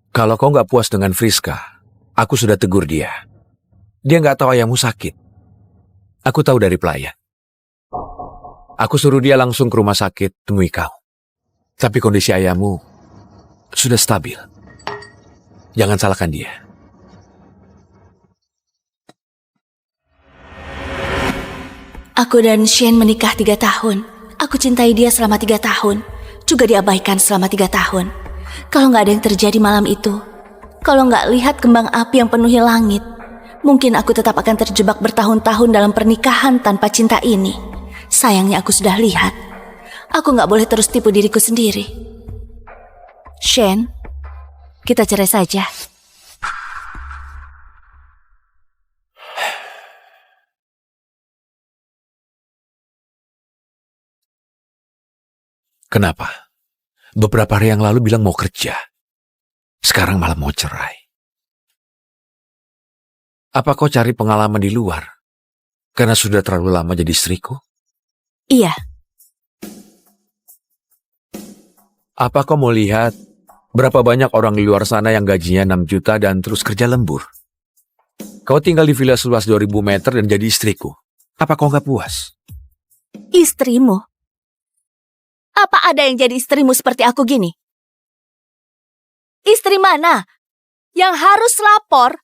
Kalau kau nggak puas dengan Friska, aku sudah tegur dia. Dia nggak tahu ayahmu sakit. Aku tahu dari pelayan. Aku suruh dia langsung ke rumah sakit temui kau. Tapi kondisi ayahmu sudah stabil. Jangan salahkan dia. Aku dan Shane menikah 3 tahun. Aku cintai dia selama 3 tahun. Juga diabaikan selama 3 tahun. Kalau nggak ada yang terjadi malam itu, kalau nggak lihat kembang api yang penuhi langit, mungkin aku tetap akan terjebak bertahun-tahun dalam pernikahan tanpa cinta ini. Sayangnya aku sudah lihat. Aku nggak boleh terus tipu diriku sendiri. Shane, kita cerai saja. Kenapa? Beberapa hari yang lalu bilang mau kerja. Sekarang malah mau cerai. Apa kau cari pengalaman di luar? Karena sudah terlalu lama jadi istriku? Iya, Apa kau mau lihat berapa banyak orang di luar sana yang gajinya 6 juta dan terus kerja lembur? Kau tinggal di villa seluas 2000 meter dan jadi istriku. Apa kau nggak puas? istrimu. Apa ada yang jadi istrimu seperti aku gini? Istri mana yang harus lapor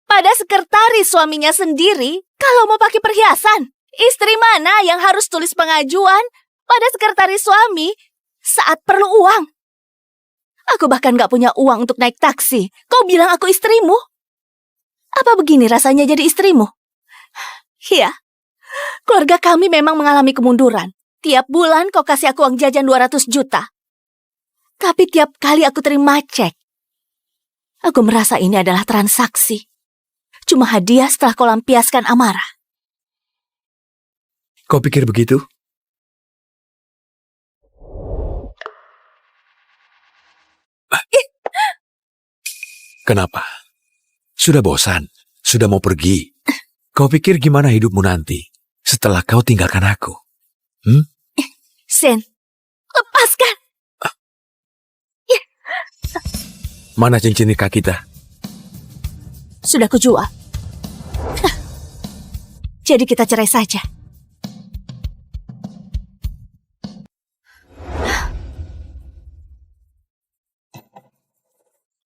pada sekretaris suaminya sendiri kalau mau pakai perhiasan? Istri mana yang harus tulis pengajuan pada sekretaris suami saat perlu uang? Aku bahkan gak punya uang untuk naik taksi. Kau bilang aku istrimu? Apa begini rasanya jadi istrimu? Iya, keluarga kami memang mengalami kemunduran. Tiap bulan kau kasih aku uang jajan 200 juta. Tapi tiap kali aku terima cek, aku merasa ini adalah transaksi. Cuma hadiah setelah kau lampiaskan amarah. Kau pikir begitu? Kenapa? Sudah bosan? Sudah mau pergi? Kau pikir gimana hidupmu nanti setelah kau tinggalkan aku? Sen, lepaskan. Mana cincin nikah kita? Sudah kujual. Jadi kita cerai saja.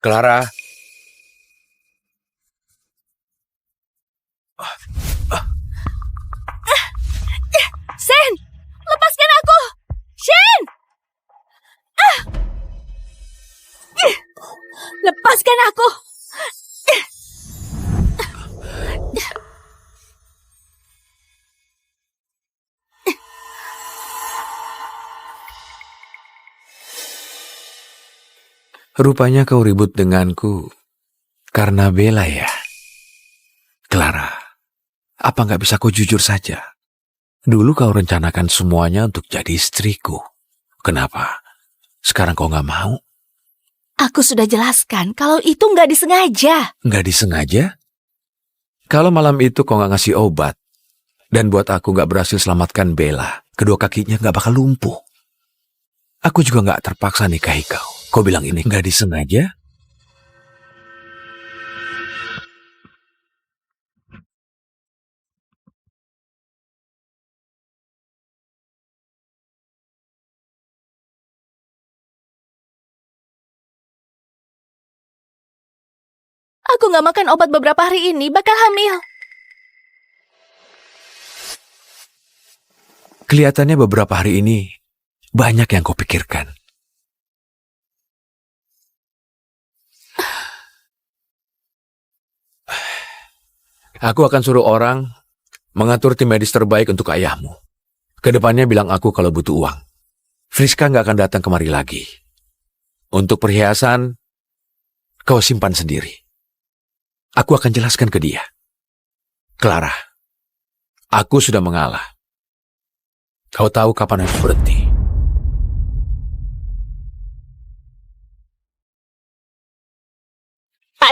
Clara. Sen, lepaskan aku. Sen! Lepaskan aku. Rupanya kau ribut denganku karena Bella ya? Clara, apa nggak bisa kau jujur saja? Dulu kau rencanakan semuanya untuk jadi istriku. Kenapa? Sekarang kau nggak mau? Aku sudah jelaskan kalau itu nggak disengaja. Nggak disengaja? Kalau malam itu kau nggak ngasih obat, dan buat aku nggak berhasil selamatkan Bella, kedua kakinya nggak bakal lumpuh. Aku juga nggak terpaksa nikahi kau. Kau bilang ini nggak disengaja? Aku nggak makan obat beberapa hari ini, bakal hamil. Kelihatannya beberapa hari ini banyak yang kau pikirkan. Aku akan suruh orang mengatur tim medis terbaik untuk ayahmu. Kedepannya bilang aku kalau butuh uang. Friska nggak akan datang kemari lagi. Untuk perhiasan, kau simpan sendiri. Aku akan jelaskan ke dia. Clara, aku sudah mengalah. Kau tahu kapan harus berhenti.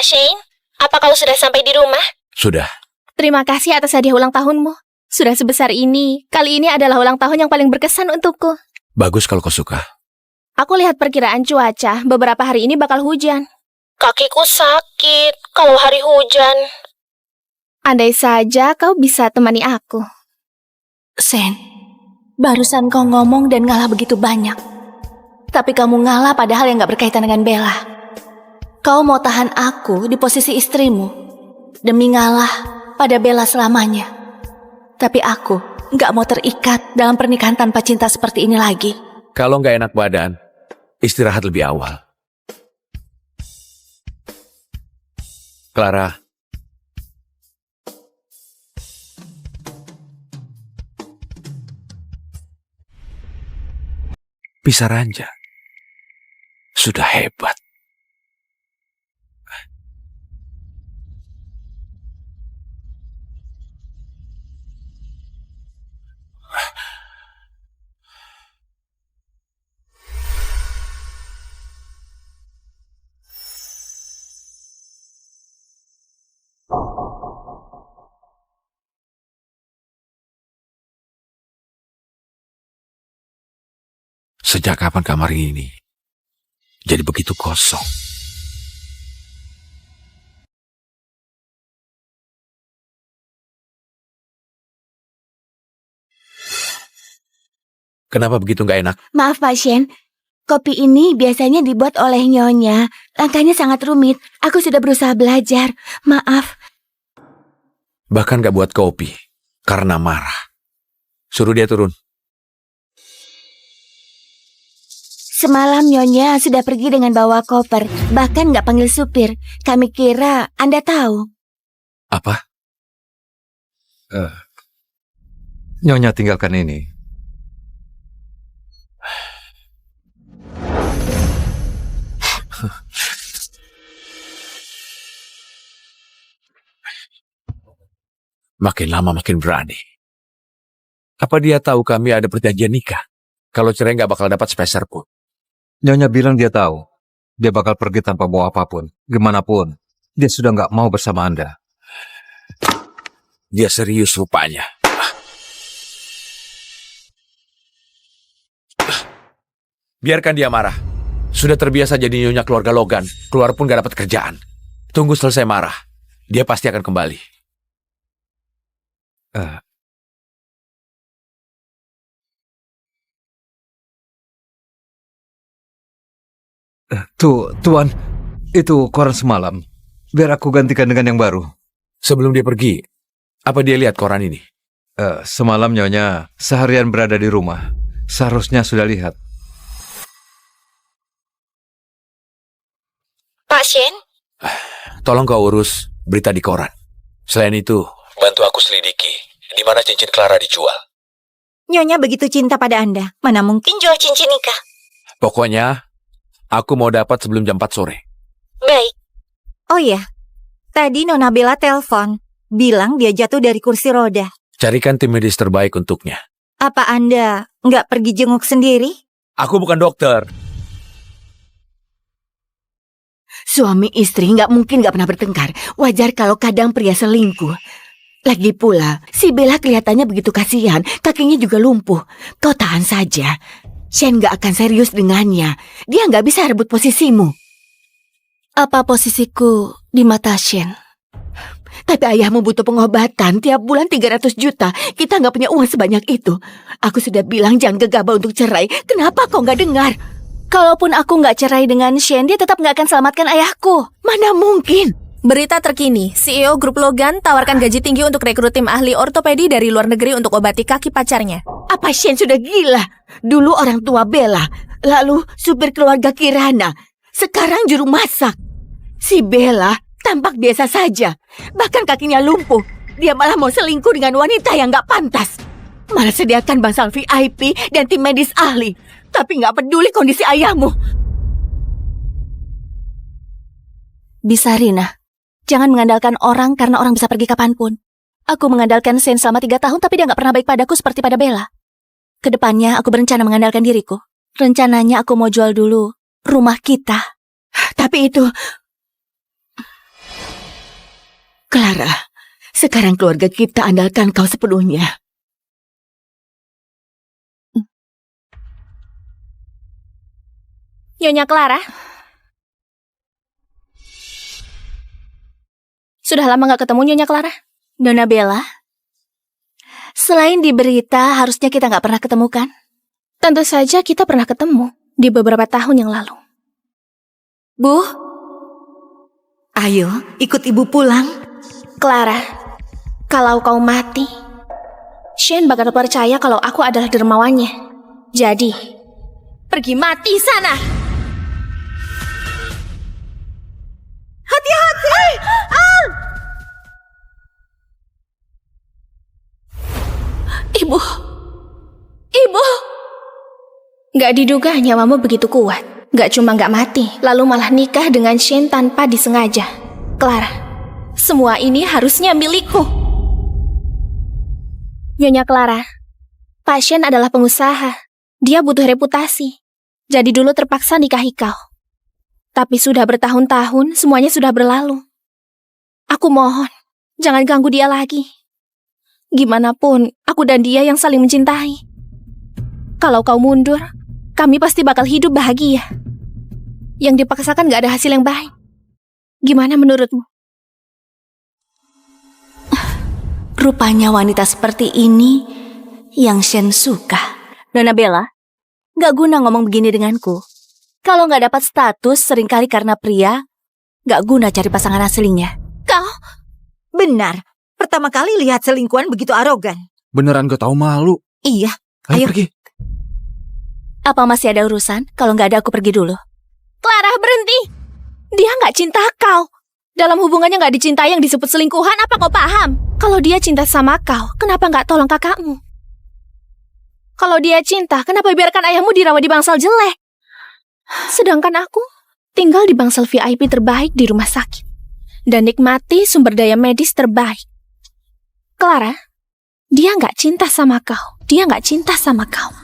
Pak Shane, apa kau sudah sampai di rumah? Sudah. Terima kasih atas hadiah ulang tahunmu. Sudah sebesar ini, kali ini adalah ulang tahun yang paling berkesan untukku. Bagus kalau kau suka. Aku lihat perkiraan cuaca, beberapa hari ini bakal hujan. Kakiku sakit kalau hari hujan. Andai saja kau bisa temani aku. Sen, barusan kau ngomong dan ngalah begitu banyak. Tapi kamu ngalah padahal yang gak berkaitan dengan Bella. Kau mau tahan aku di posisi istrimu demi ngalah pada Bella selamanya. Tapi aku gak mau terikat dalam pernikahan tanpa cinta seperti ini lagi. Kalau nggak enak badan, istirahat lebih awal. Clara. Pisaranja. Sudah hebat. Sejak kapan kamar ini jadi begitu kosong? Kenapa begitu nggak enak? Maaf Pak Shen, kopi ini biasanya dibuat oleh Nyonya. Langkahnya sangat rumit. Aku sudah berusaha belajar. Maaf. Bahkan nggak buat kopi karena marah. Suruh dia turun. Semalam Nyonya sudah pergi dengan bawa koper. Bahkan nggak panggil supir. Kami kira Anda tahu. Apa? Nyonya tinggalkan ini. Makin lama makin berani. Apa dia tahu kami ada perjanjian nikah? Kalau cerai nggak bakal dapat sepeser pun. Nyonya bilang dia tahu. Dia bakal pergi tanpa bawa apapun. Gimana pun, dia sudah nggak mau bersama Anda. Dia serius rupanya. Biarkan dia marah. Sudah terbiasa jadi nyonya keluarga Logan. Keluar pun gak dapat kerjaan. Tunggu selesai marah. Dia pasti akan kembali. Tuan, itu koran semalam. Biar aku gantikan dengan yang baru. Sebelum dia pergi, apa dia lihat koran ini? Semalam Nyonya seharian berada di rumah. Seharusnya sudah lihat. Pak Shane, Tolong kau urus berita di koran. Selain itu, bantu aku selidiki di mana cincin Clara dijual. Nyonya begitu cinta pada Anda. Mana mungkin jual cincin nikah. Pokoknya, aku mau dapat sebelum jam 4 sore. Baik. Oh ya, tadi Nona Bella telepon. Bilang dia jatuh dari kursi roda. Carikan tim medis terbaik untuknya. Apa Anda nggak pergi jenguk sendiri? Aku bukan dokter. Suami istri nggak mungkin nggak pernah bertengkar. Wajar kalau kadang pria selingkuh. Lagi pula, si Bella kelihatannya begitu kasihan. Kakinya juga lumpuh. Kau tahan saja. Shen nggak akan serius dengannya. Dia nggak bisa rebut posisimu. Apa posisiku di mata Shen? Tapi ayahmu butuh pengobatan tiap bulan 300 juta. Kita nggak punya uang sebanyak itu. Aku sudah bilang jangan gegabah untuk cerai. Kenapa kau nggak dengar? Kalaupun aku nggak cerai dengan Shen, dia tetap nggak akan selamatkan ayahku. Mana mungkin? Berita terkini, CEO Grup Logan tawarkan gaji tinggi untuk rekrut tim ahli ortopedi dari luar negeri untuk obati kaki pacarnya. Apa Shen sudah gila? Dulu orang tua Bella, lalu supir keluarga Kirana, sekarang juru masak. Si Bella tampak biasa saja, bahkan kakinya lumpuh. Dia malah mau selingkuh dengan wanita yang nggak pantas. Malah sediakan bangsal VIP dan tim medis ahli, tapi nggak peduli kondisi ayahmu. Bisarina, jangan mengandalkan orang karena orang bisa pergi kapanpun. Aku mengandalkan Shen selama 3 tahun, tapi dia nggak pernah baik padaku seperti pada Bella. Kedepannya aku berencana mengandalkan diriku. Rencananya aku mau jual dulu rumah kita. Tapi itu... Clara, sekarang keluarga kita andalkan kau sepenuhnya. Nyonya Clara. Sudah lama gak ketemu Nyonya Clara? Nona Bella, selain di berita, harusnya kita nggak pernah ketemu kan? Tentu saja kita pernah ketemu di beberapa tahun yang lalu. Bu, Ayo, ikut ibu pulang. Clara, kalau kau mati, Shane bakal percaya kalau aku adalah dermawannya. Jadi, pergi mati sana. Hati-hati! Ibu, Gak diduga nyawamu begitu kuat. Gak cuma gak mati, lalu malah nikah dengan Shane tanpa disengaja. Clara, semua ini harusnya milikku. Nyonya Clara, Pak Shane adalah pengusaha. Dia butuh reputasi. Jadi dulu terpaksa nikahi kau. Tapi sudah bertahun-tahun, semuanya sudah berlalu. Aku mohon, jangan ganggu dia lagi. Gimana pun, aku dan dia yang saling mencintai. Kalau kau mundur, kami pasti bakal hidup bahagia. Yang dipaksakan gak ada hasil yang baik. Gimana menurutmu? rupanya wanita seperti ini yang Shen suka. Nona Bella, gak guna ngomong begini denganku. Kalau gak dapat status seringkali karena pria, gak guna cari pasangan aslinya. Kau? Benar. Pertama kali lihat selingkuhan begitu arogan. Beneran gak tahu malu. Iya. Ayo Ayo. pergi. Apa masih ada urusan? Kalau gak ada aku pergi dulu. Clara, berhenti! Dia gak cinta kau. Dalam hubungannya gak dicintai yang disebut selingkuhan, apa kau paham? Kalau dia cinta sama kau, kenapa gak tolong kakakmu? Kalau dia cinta, kenapa biarkan ayahmu dirawat di bangsal jelek? Sedangkan aku tinggal di bangsal VIP terbaik di rumah sakit. Dan nikmati sumber daya medis terbaik. Clara, dia gak cinta sama kau. Dia gak cinta sama kau.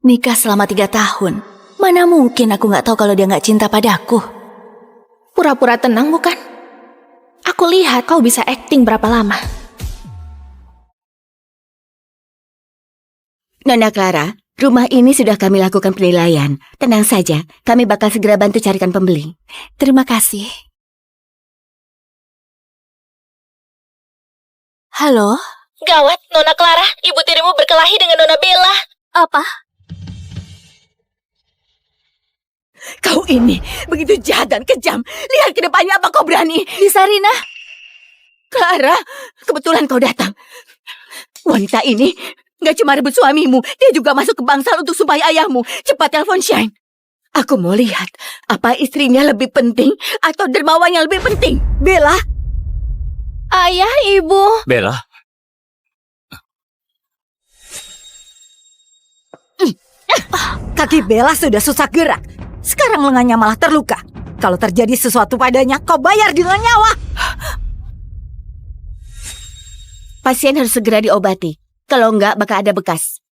Nikah selama 3 tahun. Mana mungkin aku gak tahu kalau dia gak cinta padaku. Pura-pura tenang bukan? Aku lihat kau bisa acting berapa lama. Nona Clara, rumah ini sudah kami lakukan penilaian. Tenang saja, kami bakal segera bantu carikan pembeli. Terima kasih. Halo? Gawat, Nona Clara, ibu tirimu berkelahi dengan Nona Bella. Apa? Kau ini begitu jahat dan kejam. Lihat ke depannya apa kau berani. Sarina? Clara, kebetulan kau datang. Wanita ini gak cuma rebut suamimu, dia juga masuk ke bangsal untuk sumpahi ayahmu. Cepat telepon Shine. Aku mau lihat apa istrinya lebih penting atau dermawan yang lebih penting. Bella, Ayah, ibu. Bella, kaki Bella sudah susah gerak. Sekarang lengannya malah terluka. Kalau terjadi sesuatu padanya, kau bayar dengan nyawa. Pasien harus segera diobati. Kalau enggak, bakal ada bekas.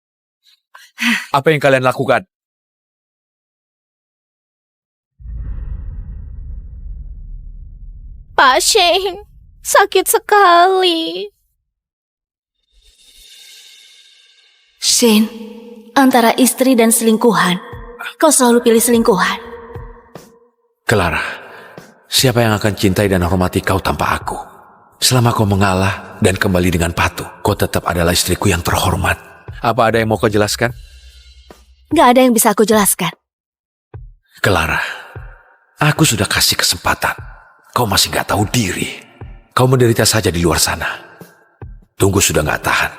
Apa yang kalian lakukan? Pak Shane, sakit sekali. Shane, antara istri dan selingkuhan, kau selalu pilih selingkuhan. Clara, siapa yang akan cintai dan hormati kau tanpa aku? Selama kau mengalah dan kembali dengan patuh, kau tetap adalah istriku yang terhormat. Apa ada yang mau kau jelaskan? Gak ada yang bisa aku jelaskan. Clara, aku sudah kasih kesempatan. Kau masih gak tahu diri. Kau menderita saja di luar sana. Tunggu sudah gak tahan.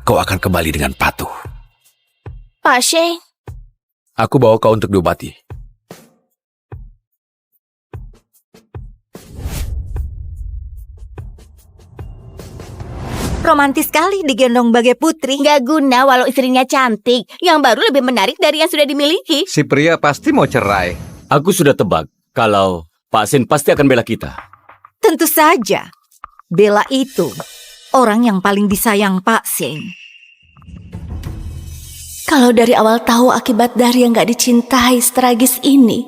Kau akan kembali dengan patuh. Pak Shane, Aku bawa kau untuk diobati. Romantis sekali digendong bagai putri. Gak guna walau istrinya cantik. Yang baru lebih menarik dari yang sudah dimiliki. Si pria pasti mau cerai. aku sudah tebak kalau Pak Sin pasti akan bela kita. Tentu saja. Bella itu orang yang paling disayang Pak Shane. Kalau dari awal tahu akibat dari yang gak dicintai setragis ini.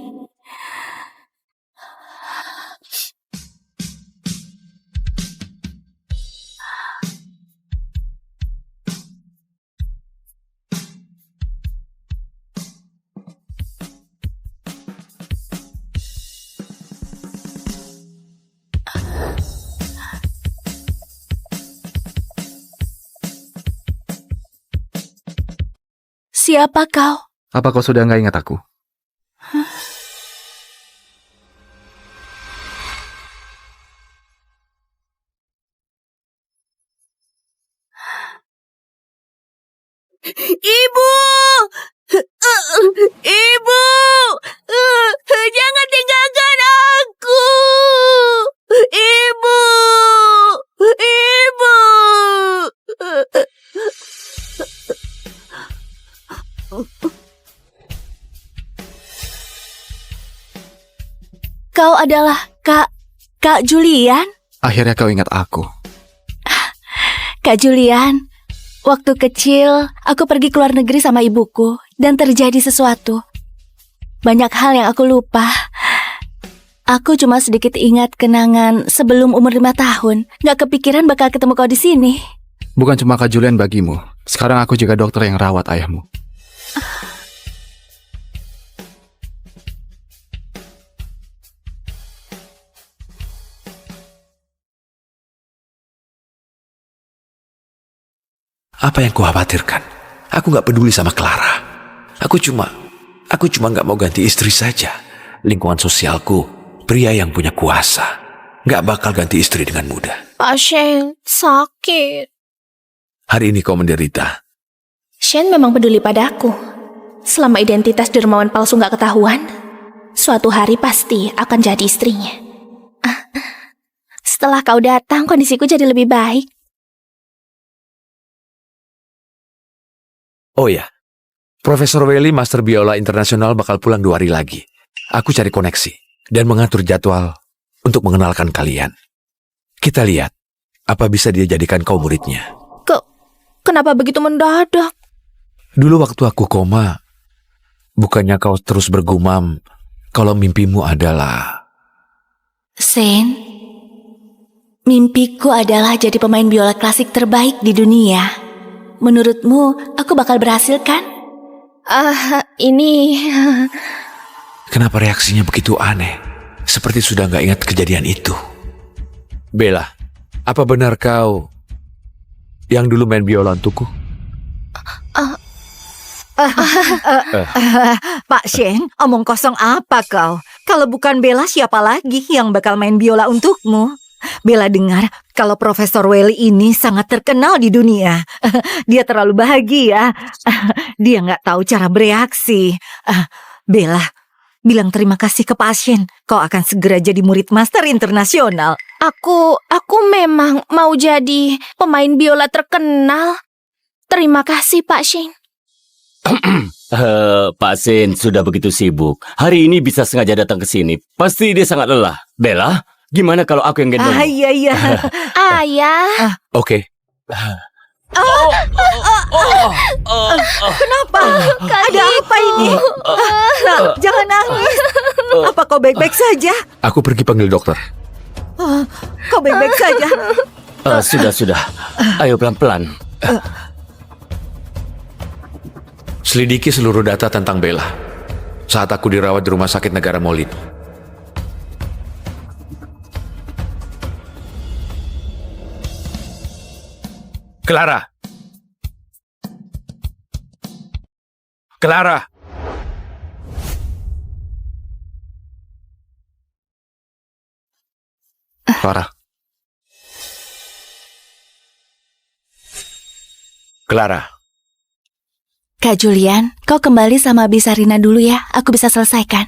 Siapa kau? Apa kau sudah nggak ingat aku? Ibu! Ibu! Jangan tinggalkan aku! Ibu! Ibu! Kau adalah Kak Julian? Akhirnya kau ingat aku. Kak Julian, waktu kecil aku pergi ke luar negeri sama ibuku dan terjadi sesuatu. Banyak hal yang aku lupa. Aku cuma sedikit ingat kenangan sebelum umur 5 tahun. Gak kepikiran bakal ketemu kau di sini. Bukan cuma Kak Julian bagimu. Sekarang aku juga dokter yang rawat ayahmu. Apa yang kukhawatirkan? Aku nggak peduli sama Clara. Aku cuma nggak mau ganti istri saja. Lingkungan sosialku, pria yang punya kuasa, nggak bakal ganti istri dengan mudah. Pak Shane, sakit. Hari ini kau menderita. Shane memang peduli padaku. Selama identitas dermawan palsu nggak ketahuan, suatu hari pasti akan jadi istrinya. Setelah kau datang, kondisiku jadi lebih baik. Oh ya, Profesor Welly Master Biola Internasional bakal pulang 2 hari lagi. Aku cari koneksi dan mengatur jadwal untuk mengenalkan kalian. Kita lihat, apa bisa dia jadikan kau muridnya. Kenapa begitu mendadak? Dulu waktu aku koma, bukannya kau terus bergumam kalau mimpimu adalah... Shane, mimpiku adalah jadi pemain biola klasik terbaik di dunia. Menurutmu, aku bakal berhasil kan? Ini... Kenapa reaksinya begitu aneh? Seperti sudah nggak ingat kejadian itu. Bella, apa benar kau yang dulu main biola untukku? Pak Shane, omong kosong apa kau? Kalau bukan Bella, siapa lagi yang bakal main biola untukmu? Bella dengar kalau Profesor Welly ini sangat terkenal di dunia. Dia terlalu bahagia. Dia nggak tahu cara bereaksi. Bella, bilang terima kasih ke pasien. Kau akan segera jadi murid master internasional. Aku memang mau jadi pemain biola terkenal. Terima kasih, Pak Shane. Pak Sin sudah begitu sibuk. Hari ini bisa sengaja datang ke sini. Pasti dia sangat lelah. Bella, gimana kalau aku yang gendong? Iya. Ayah. Oke. Kenapa? Ada apa ini? Nak, jangan nangis. Apa kau baik-baik saja? Aku pergi panggil dokter. Kau baik-baik saja? Sudah. Ayo pelan-pelan. Selidiki seluruh data tentang Bella saat aku dirawat di Rumah Sakit Negara Molin. Clara. Clara, Clara. Kak Julian, kau kembali sama Bisarina dulu ya. Aku bisa selesaikan.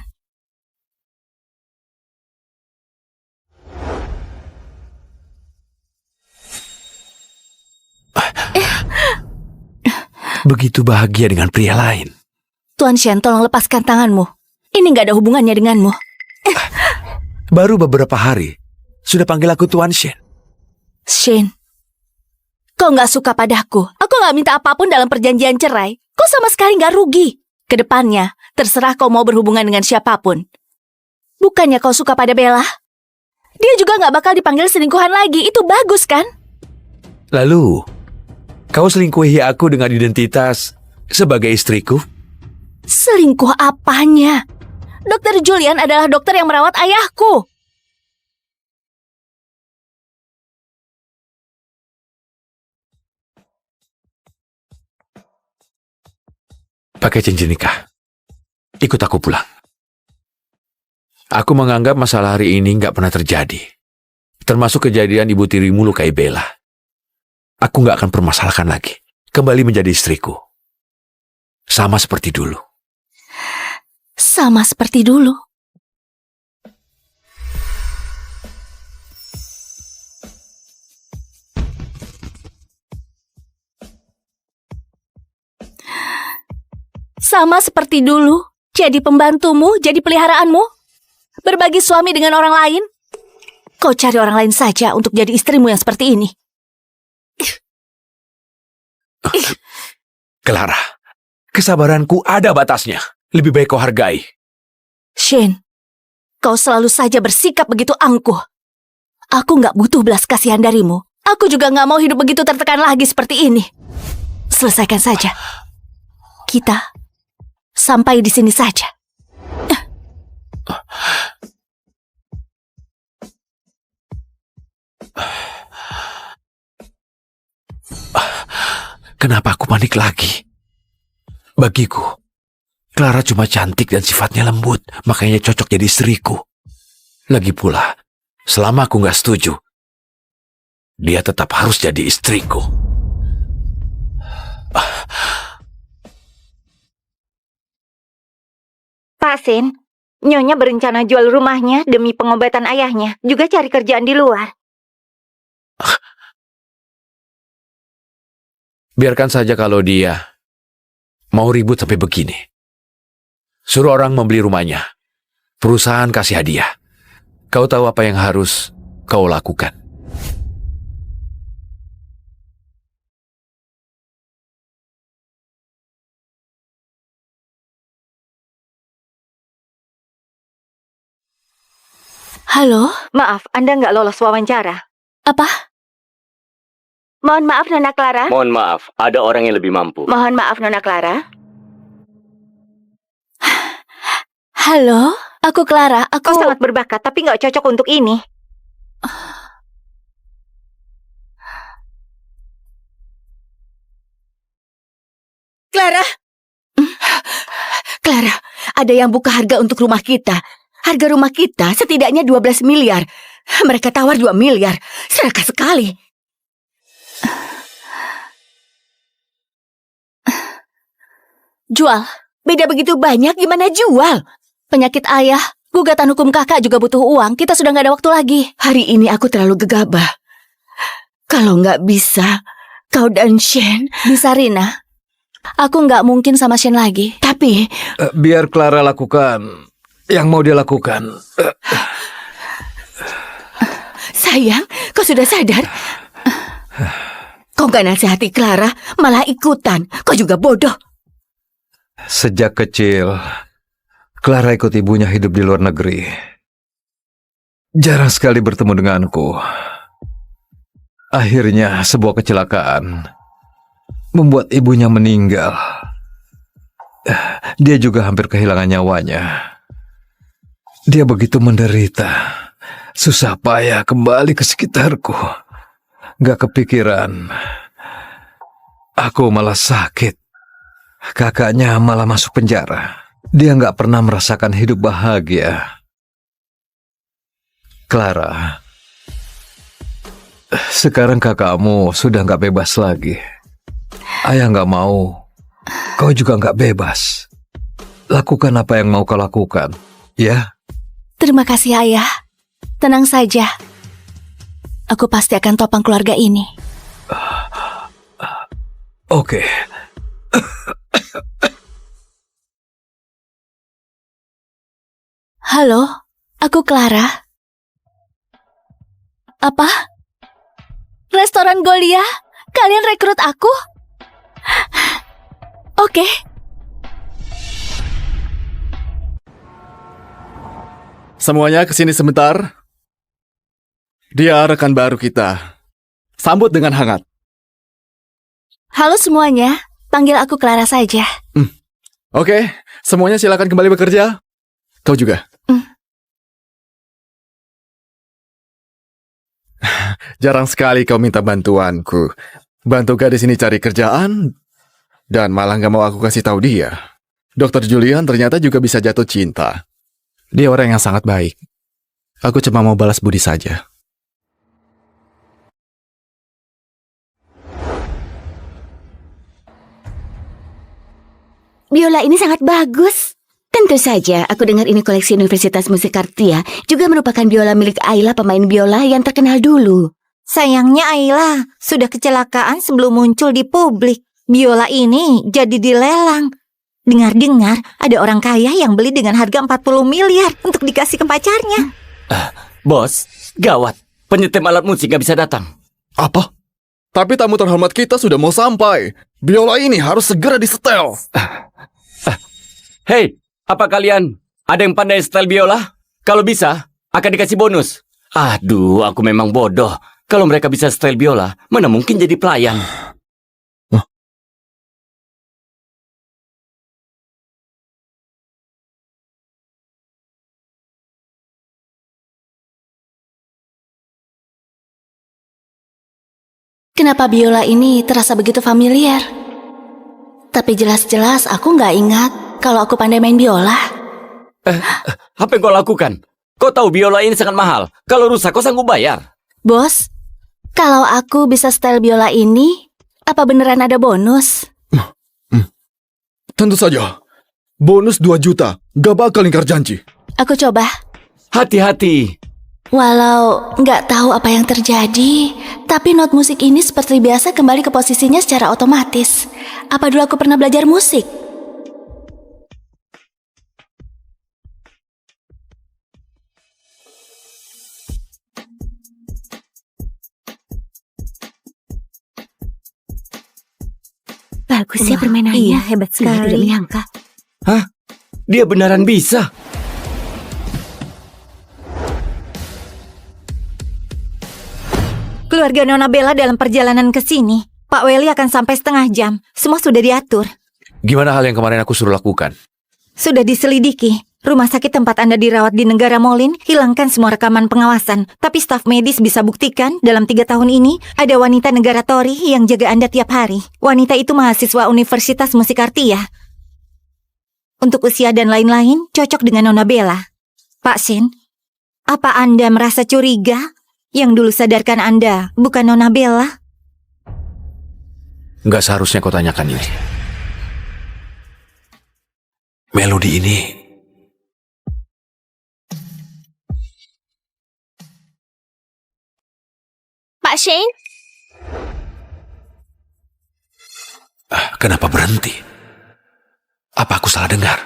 Begitu bahagia dengan pria lain. Tuan Shen, tolong lepaskan tanganmu. Ini nggak ada hubungannya denganmu. Baru beberapa hari sudah panggil aku Tuan Shen. Shen, kau nggak suka padaku. Aku nggak minta apapun dalam perjanjian cerai. Kau sama sekali nggak rugi. Kedepannya, terserah kau mau berhubungan dengan siapapun. Bukannya kau suka pada Bella? Dia juga nggak bakal dipanggil selingkuhan lagi. Itu bagus kan? Lalu, kau selingkuhi aku dengan identitas sebagai istriku? Selingkuh apanya? Dokter Julian adalah dokter yang merawat ayahku. Pakai cincin nikah. Ikut aku pulang. Aku menganggap masalah hari ini nggak pernah terjadi. Termasuk kejadian ibu tirimu lukai Bella. Aku nggak akan permasalahkan lagi. Kembali menjadi istriku. Sama seperti dulu. Sama seperti dulu. Sama seperti dulu. Jadi pembantumu, jadi peliharaanmu. Berbagi suami dengan orang lain. Kau cari orang lain saja untuk jadi istrimu yang seperti ini. Clara, kesabaranku ada batasnya. Lebih baik kau hargai. Shane, kau selalu saja bersikap begitu angkuh. Aku nggak butuh belas kasihan darimu. Aku juga nggak mau hidup begitu tertekan lagi seperti ini. Selesaikan saja. Kita sampai di sini saja. Kenapa aku panik lagi? Bagiku, Clara cuma cantik dan sifatnya lembut, makanya cocok jadi istriku. Lagi pula, selama aku nggak setuju, dia tetap harus jadi istriku. Pak Sin, Nyonya berencana jual rumahnya demi pengobatan ayahnya, juga cari kerjaan di luar. Biarkan saja kalau dia mau ribut sampai begini. Suruh orang membeli rumahnya. Perusahaan kasih hadiah. Kau tahu apa yang harus kau lakukan. Halo, Maaf, Anda nggak lolos wawancara. apa? Mohon maaf, Nona Clara. Mohon maaf, ada orang yang lebih mampu. Mohon maaf, Nona Clara. Halo, aku Clara. Kau sangat berbakat, tapi nggak cocok untuk ini. Clara! Clara, ada yang buka harga untuk rumah kita. Harga rumah kita setidaknya 12 miliar. Mereka tawar 2 miliar. Serakah sekali. Jual. Beda begitu banyak, gimana jual? Penyakit ayah, gugatan hukum kakak juga butuh uang. Kita sudah nggak ada waktu lagi. Hari ini aku terlalu gegabah. Kalau nggak bisa, kau dan Shane. Bisa, Rina. Aku nggak mungkin sama Shane lagi. Tapi Biar Clara lakukan yang mau dia lakukan. sayang, kau sudah sadar? Kau nggak nasihati Clara, malah ikutan. Kau juga bodoh. Sejak kecil, Clara ikut ibunya hidup di luar negeri. Jarang sekali bertemu denganku. Akhirnya sebuah kecelakaan membuat ibunya meninggal. Dia juga hampir kehilangan nyawanya. Dia begitu menderita, susah payah kembali ke sekitarku. Gak kepikiran, aku malah sakit. Kakaknya malah masuk penjara. Dia gak pernah merasakan hidup bahagia. Clara, sekarang kakakmu sudah gak bebas lagi. Ayah gak mau, kau juga gak bebas. Lakukan apa yang mau kau lakukan, ya? Terima kasih, ayah. Tenang saja. Aku pasti akan topang keluarga ini. Oke. Halo, aku Clara. Apa? Restoran Golia? Kalian rekrut aku? Oke. Semuanya kesini sebentar. Dia rekan baru kita. Sambut dengan hangat. Halo semuanya, panggil aku Clara saja. Oke, semuanya silakan kembali bekerja. Kau juga. Jarang sekali kau minta bantuanku. Bantu gadis ini cari kerjaan, dan malah gak mau aku kasih tahu dia. Dokter Julian ternyata juga bisa jatuh cinta. Dia orang yang sangat baik. Aku cuma mau balas budi saja. Biola ini sangat bagus. Tentu saja, aku dengar ini koleksi Universitas Musikartia juga merupakan biola milik Ayla, pemain biola yang terkenal dulu. Sayangnya Ayla sudah kecelakaan sebelum muncul di publik. Biola ini jadi dilelang. Dengar-dengar ada orang kaya yang beli dengan harga 40 miliar untuk dikasih ke pacarnya. Bos, gawat. Penyetem alat musik gak bisa datang. Apa? Tapi tamu terhormat kita sudah mau sampai. Biola ini harus segera disetel. Hei, apa kalian ada yang pandai setel biola? Kalau bisa, akan dikasih bonus. Aduh, aku memang bodoh. Kalau mereka bisa setel biola, mana mungkin jadi pelayan. Kenapa biola ini terasa begitu familiar? Tapi jelas-jelas aku nggak ingat kalau aku pandai main biola. Apa yang kau lakukan? Kau tahu biola ini sangat mahal. Kalau rusak, kau sanggup bayar. Bos, kalau aku bisa setel biola ini, apa beneran ada bonus? Tentu saja. Bonus 2 juta. Gak bakal ingkar janji. Aku coba. Hati-hati. Walau nggak tahu apa yang terjadi, tapi not musik ini seperti biasa kembali ke posisinya secara otomatis. Apa dulu aku pernah belajar musik? Bagus ya permainannya. Iya, hebat Saya sekali. tidak menyangka. Hah? Dia beneran bisa? Keluarga Nona Bella dalam perjalanan ke sini. Pak Welly akan sampai setengah jam. Semua sudah diatur. Gimana hal yang kemarin aku suruh lakukan? Sudah diselidiki. Rumah sakit tempat Anda dirawat di negara Molin hilangkan semua rekaman pengawasan. Tapi staf medis bisa buktikan dalam 3 tahun ini ada wanita negara Tori yang jaga Anda tiap hari. Wanita itu mahasiswa Universitas Musikartia. Untuk usia dan lain-lain cocok dengan Nona Bella. Pak Shin, apa Anda merasa curiga? Yang dulu sadarkan Anda bukan Nona Bella? Nggak seharusnya kau tanyakan ini. Melodi ini Pak Shane, kenapa berhenti? Apa aku salah dengar?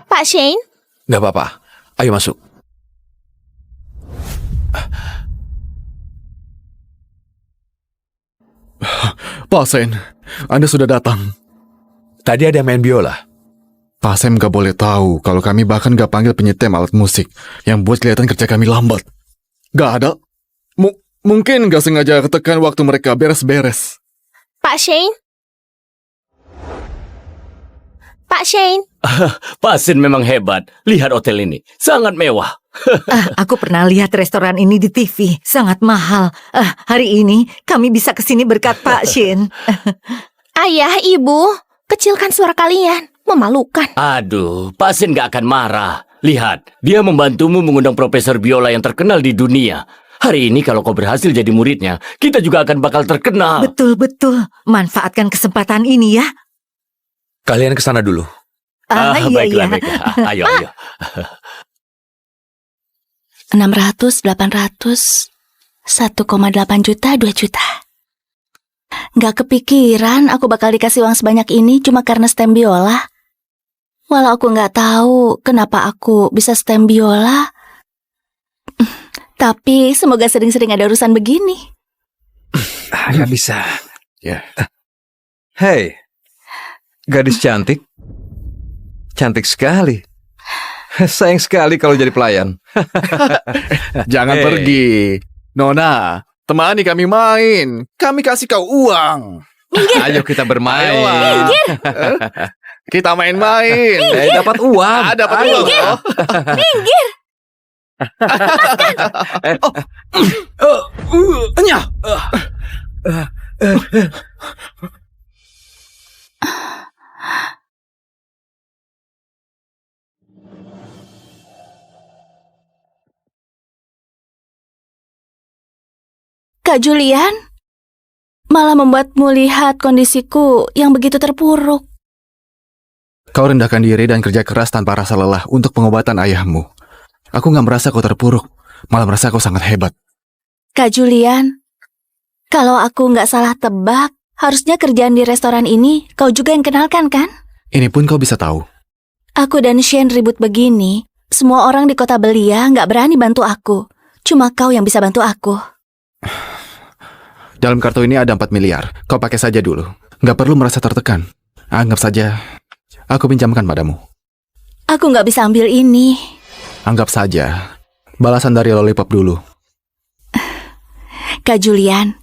Pak Shane, Nggak apa-apa. Ayo masuk. Pak Sen, Anda sudah datang. Tadi ada yang main biola. Pak Sam gak boleh tahu kalau kami bahkan gak panggil penyetem alat musik yang buat kelihatan kerja kami lambat. Gak ada. Mungkin gak sengaja ketekan waktu mereka beres-beres. Pak Shane. Pak Shane, Pak Sin memang hebat. Lihat hotel ini. Sangat mewah. Aku pernah lihat restoran ini di TV. Sangat mahal. Hari ini kami bisa kesini berkat Pak Shin. ayah, ibu, kecilkan suara kalian. Memalukan. Aduh, Pak Sin gak akan marah. Lihat, dia membantumu mengundang profesor biola yang terkenal di dunia. Hari ini kalau kau berhasil jadi muridnya, kita juga akan bakal terkenal. Betul-betul. Manfaatkan kesempatan ini ya. Kalian ke sana dulu. Iya, baiklah, iya. baiklah. Ayo, ayo. 600, 800, 1,8 juta, 2 juta. Gak kepikiran aku bakal dikasih uang sebanyak ini cuma karena stem biola. Walau aku gak tahu kenapa aku bisa stem biola. Tapi semoga sering-sering ada urusan begini. Nggak bisa. Ya. Hei, gadis cantik. Cantik sekali. Sayang sekali kalau jadi pelayan. Jangan Hey. pergi. Nona, temani kami main. Kami kasih kau uang. Ayo kita bermain. Ayolah. Kita main-main. Dapat uang. Dapat Ayo. uang. Oh. Enya. Kak Julian, malah membuatmu lihat kondisiku yang begitu terpuruk. Kau rendahkan diri dan kerja keras tanpa rasa lelah untuk pengobatan ayahmu. Aku nggak merasa kau terpuruk, malah merasa kau sangat hebat. Kak Julian, kalau aku nggak salah tebak, harusnya kerjaan di restoran ini kau juga yang kenalkan kan? Ini pun kau bisa tahu. Aku dan Shane ribut begini, semua orang di kota Belia nggak berani bantu aku. Cuma kau yang bisa bantu aku. Dalam kartu ini ada 4 miliar. Kau pakai saja dulu. Nggak perlu merasa tertekan. Anggap saja aku pinjamkan padamu. Aku nggak bisa ambil ini. Anggap saja balasan dari lollipop dulu. Kak Julian,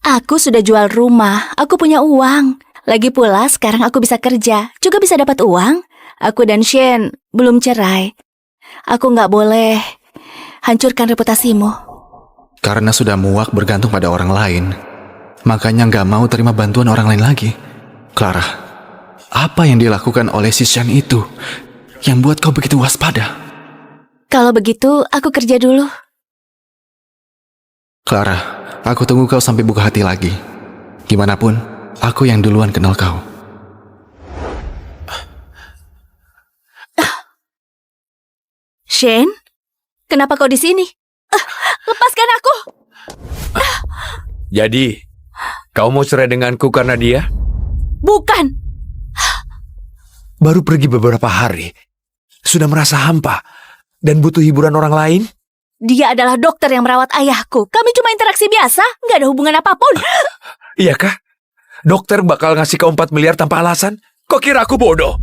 aku sudah jual rumah, aku punya uang. Lagi pula sekarang aku bisa kerja, juga bisa dapat uang. Aku dan Shane belum cerai. Aku nggak boleh hancurkan reputasimu. Karena sudah muak bergantung pada orang lain, makanya nggak mau terima bantuan orang lain lagi. Clara, apa yang dilakukan oleh si Shane itu yang buat kau begitu waspada? Kalau begitu, aku kerja dulu. Clara, aku tunggu kau sampai buka hati lagi. Gimanapun, aku yang duluan kenal kau. Shane, kenapa kau di sini? Lepaskan aku! Jadi, kau mau cerai denganku karena dia? Bukan! Baru pergi beberapa hari, sudah merasa hampa dan butuh hiburan orang lain? Dia adalah dokter yang merawat ayahku. Kami cuma interaksi biasa, nggak ada hubungan apapun. Iya kah? Dokter bakal ngasih kau 4 miliar tanpa alasan? Kok kira aku bodoh?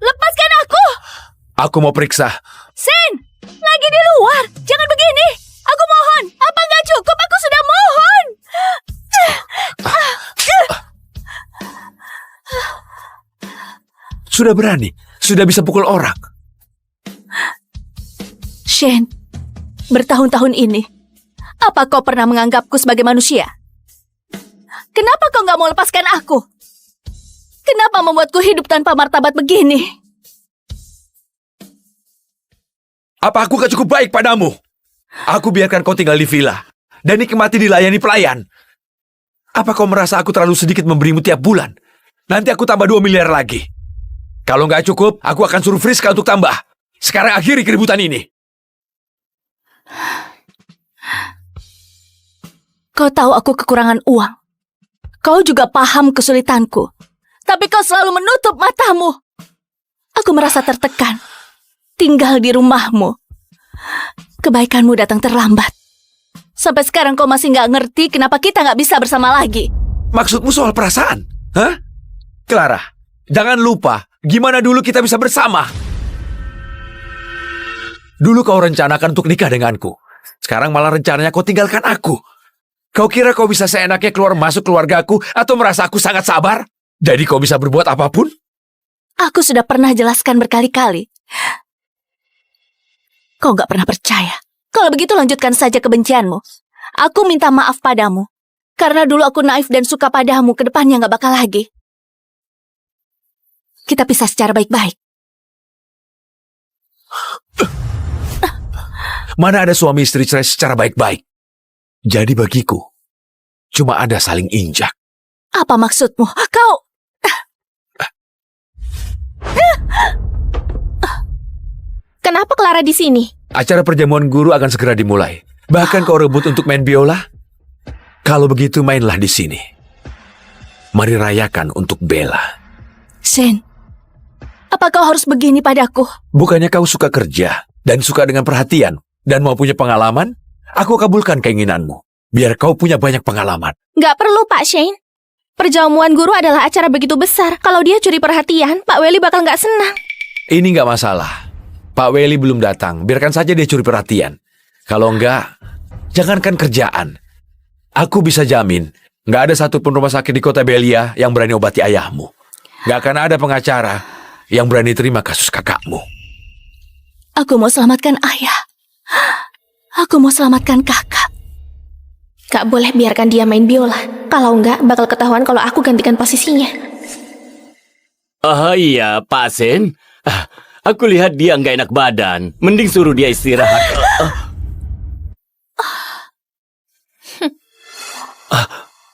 Lepaskan aku! Aku mau periksa. Sin, lagi di luar. Jangan begini. Aku mohon. Apa nggak cukup? Aku sudah mohon. Sudah berani, sudah bisa pukul orang. Shane, bertahun-tahun ini, apa kau pernah menganggapku sebagai manusia? Kenapa kau nggak mau lepaskan aku? Kenapa membuatku hidup tanpa martabat begini? Apa aku gak cukup baik padamu? Aku biarkan kau tinggal di villa dan nikmati dilayani pelayan. Apa kau merasa aku terlalu sedikit memberimu tiap bulan? Nanti aku tambah 2 miliar lagi. Kalau nggak cukup, aku akan suruh Friska untuk tambah. Sekarang akhiri keributan ini. Kau tahu aku kekurangan uang. Kau juga paham kesulitanku. Tapi kau selalu menutup matamu. Aku merasa tertekan. Tinggal di rumahmu. Kebaikanmu datang terlambat. Sampai sekarang kau masih nggak ngerti kenapa kita nggak bisa bersama lagi. Maksudmu soal perasaan? Hah? Clara, jangan lupa gimana dulu kita bisa bersama. Dulu kau rencanakan untuk nikah denganku. Sekarang malah rencananya kau tinggalkan aku. Kau kira kau bisa seenaknya keluar masuk keluargaku atau merasa aku sangat sabar? Jadi kau bisa berbuat apapun? Aku sudah pernah jelaskan berkali-kali. Kau gak pernah percaya. Kalau begitu lanjutkan saja kebencianmu. Aku minta maaf padamu. Karena dulu aku naif dan suka padamu, kedepannya gak bakal lagi. Kita pisah secara baik-baik. Mana ada suami istri cerai secara baik-baik? Jadi bagiku, cuma ada saling injak. Apa maksudmu? Kau... Kenapa Clara di sini? Acara perjamuan guru akan segera dimulai. Bahkan kau rebut untuk main biola? Kalau begitu mainlah di sini. Mari rayakan untuk Bella. Shane, apa kau harus begini padaku? Bukannya kau suka kerja dan suka dengan perhatian dan mau punya pengalaman? Aku kabulkan keinginanmu. Biar kau punya banyak pengalaman. Nggak perlu, Pak Shane. Perjamuan guru adalah acara begitu besar. Kalau dia curi perhatian, Pak Welly bakal nggak senang. Ini nggak masalah. Pak Welly belum datang. Biarkan saja dia curi perhatian. Kalau enggak, jangankan kerjaan. Aku bisa jamin, nggak ada satupun rumah sakit di kota Belia yang berani obati ayahmu. Nggak akan ada pengacara yang berani terima kasus kakakmu. Aku mau selamatkan ayah. Aku mau selamatkan kakak. Gak boleh biarkan dia main biola. Kalau enggak, bakal ketahuan kalau aku gantikan posisinya. Oh iya, Pak Sen. Aku lihat dia nggak enak badan. Mending suruh dia istirahat.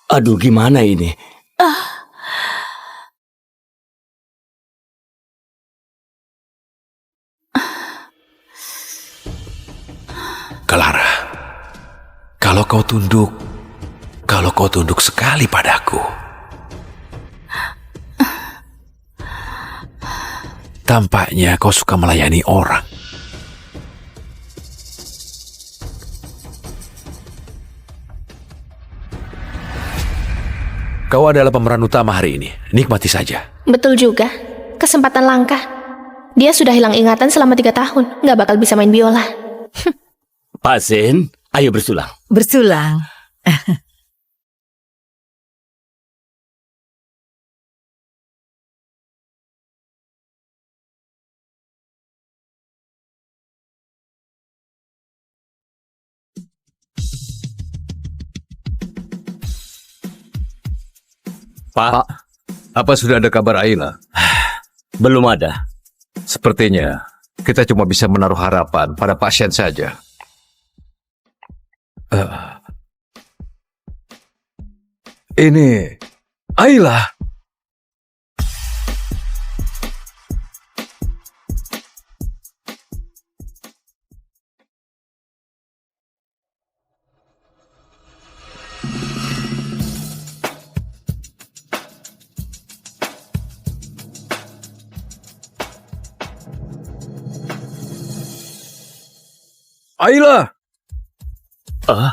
Aduh, gimana ini? Clara, kalau kau tunduk sekali padaku, tampaknya kau suka melayani orang. Kau adalah pemeran utama hari ini. Nikmati saja. Betul juga. Kesempatan langka. Dia sudah hilang ingatan selama 3 tahun. Nggak bakal bisa main biola. Pak Sen, ayo bersulang. Bersulang. Pak, Apa sudah ada kabar Ayla? belum ada. Sepertinya kita cuma bisa menaruh harapan pada pasien saja. Ini Ayla. Ayla. Ah,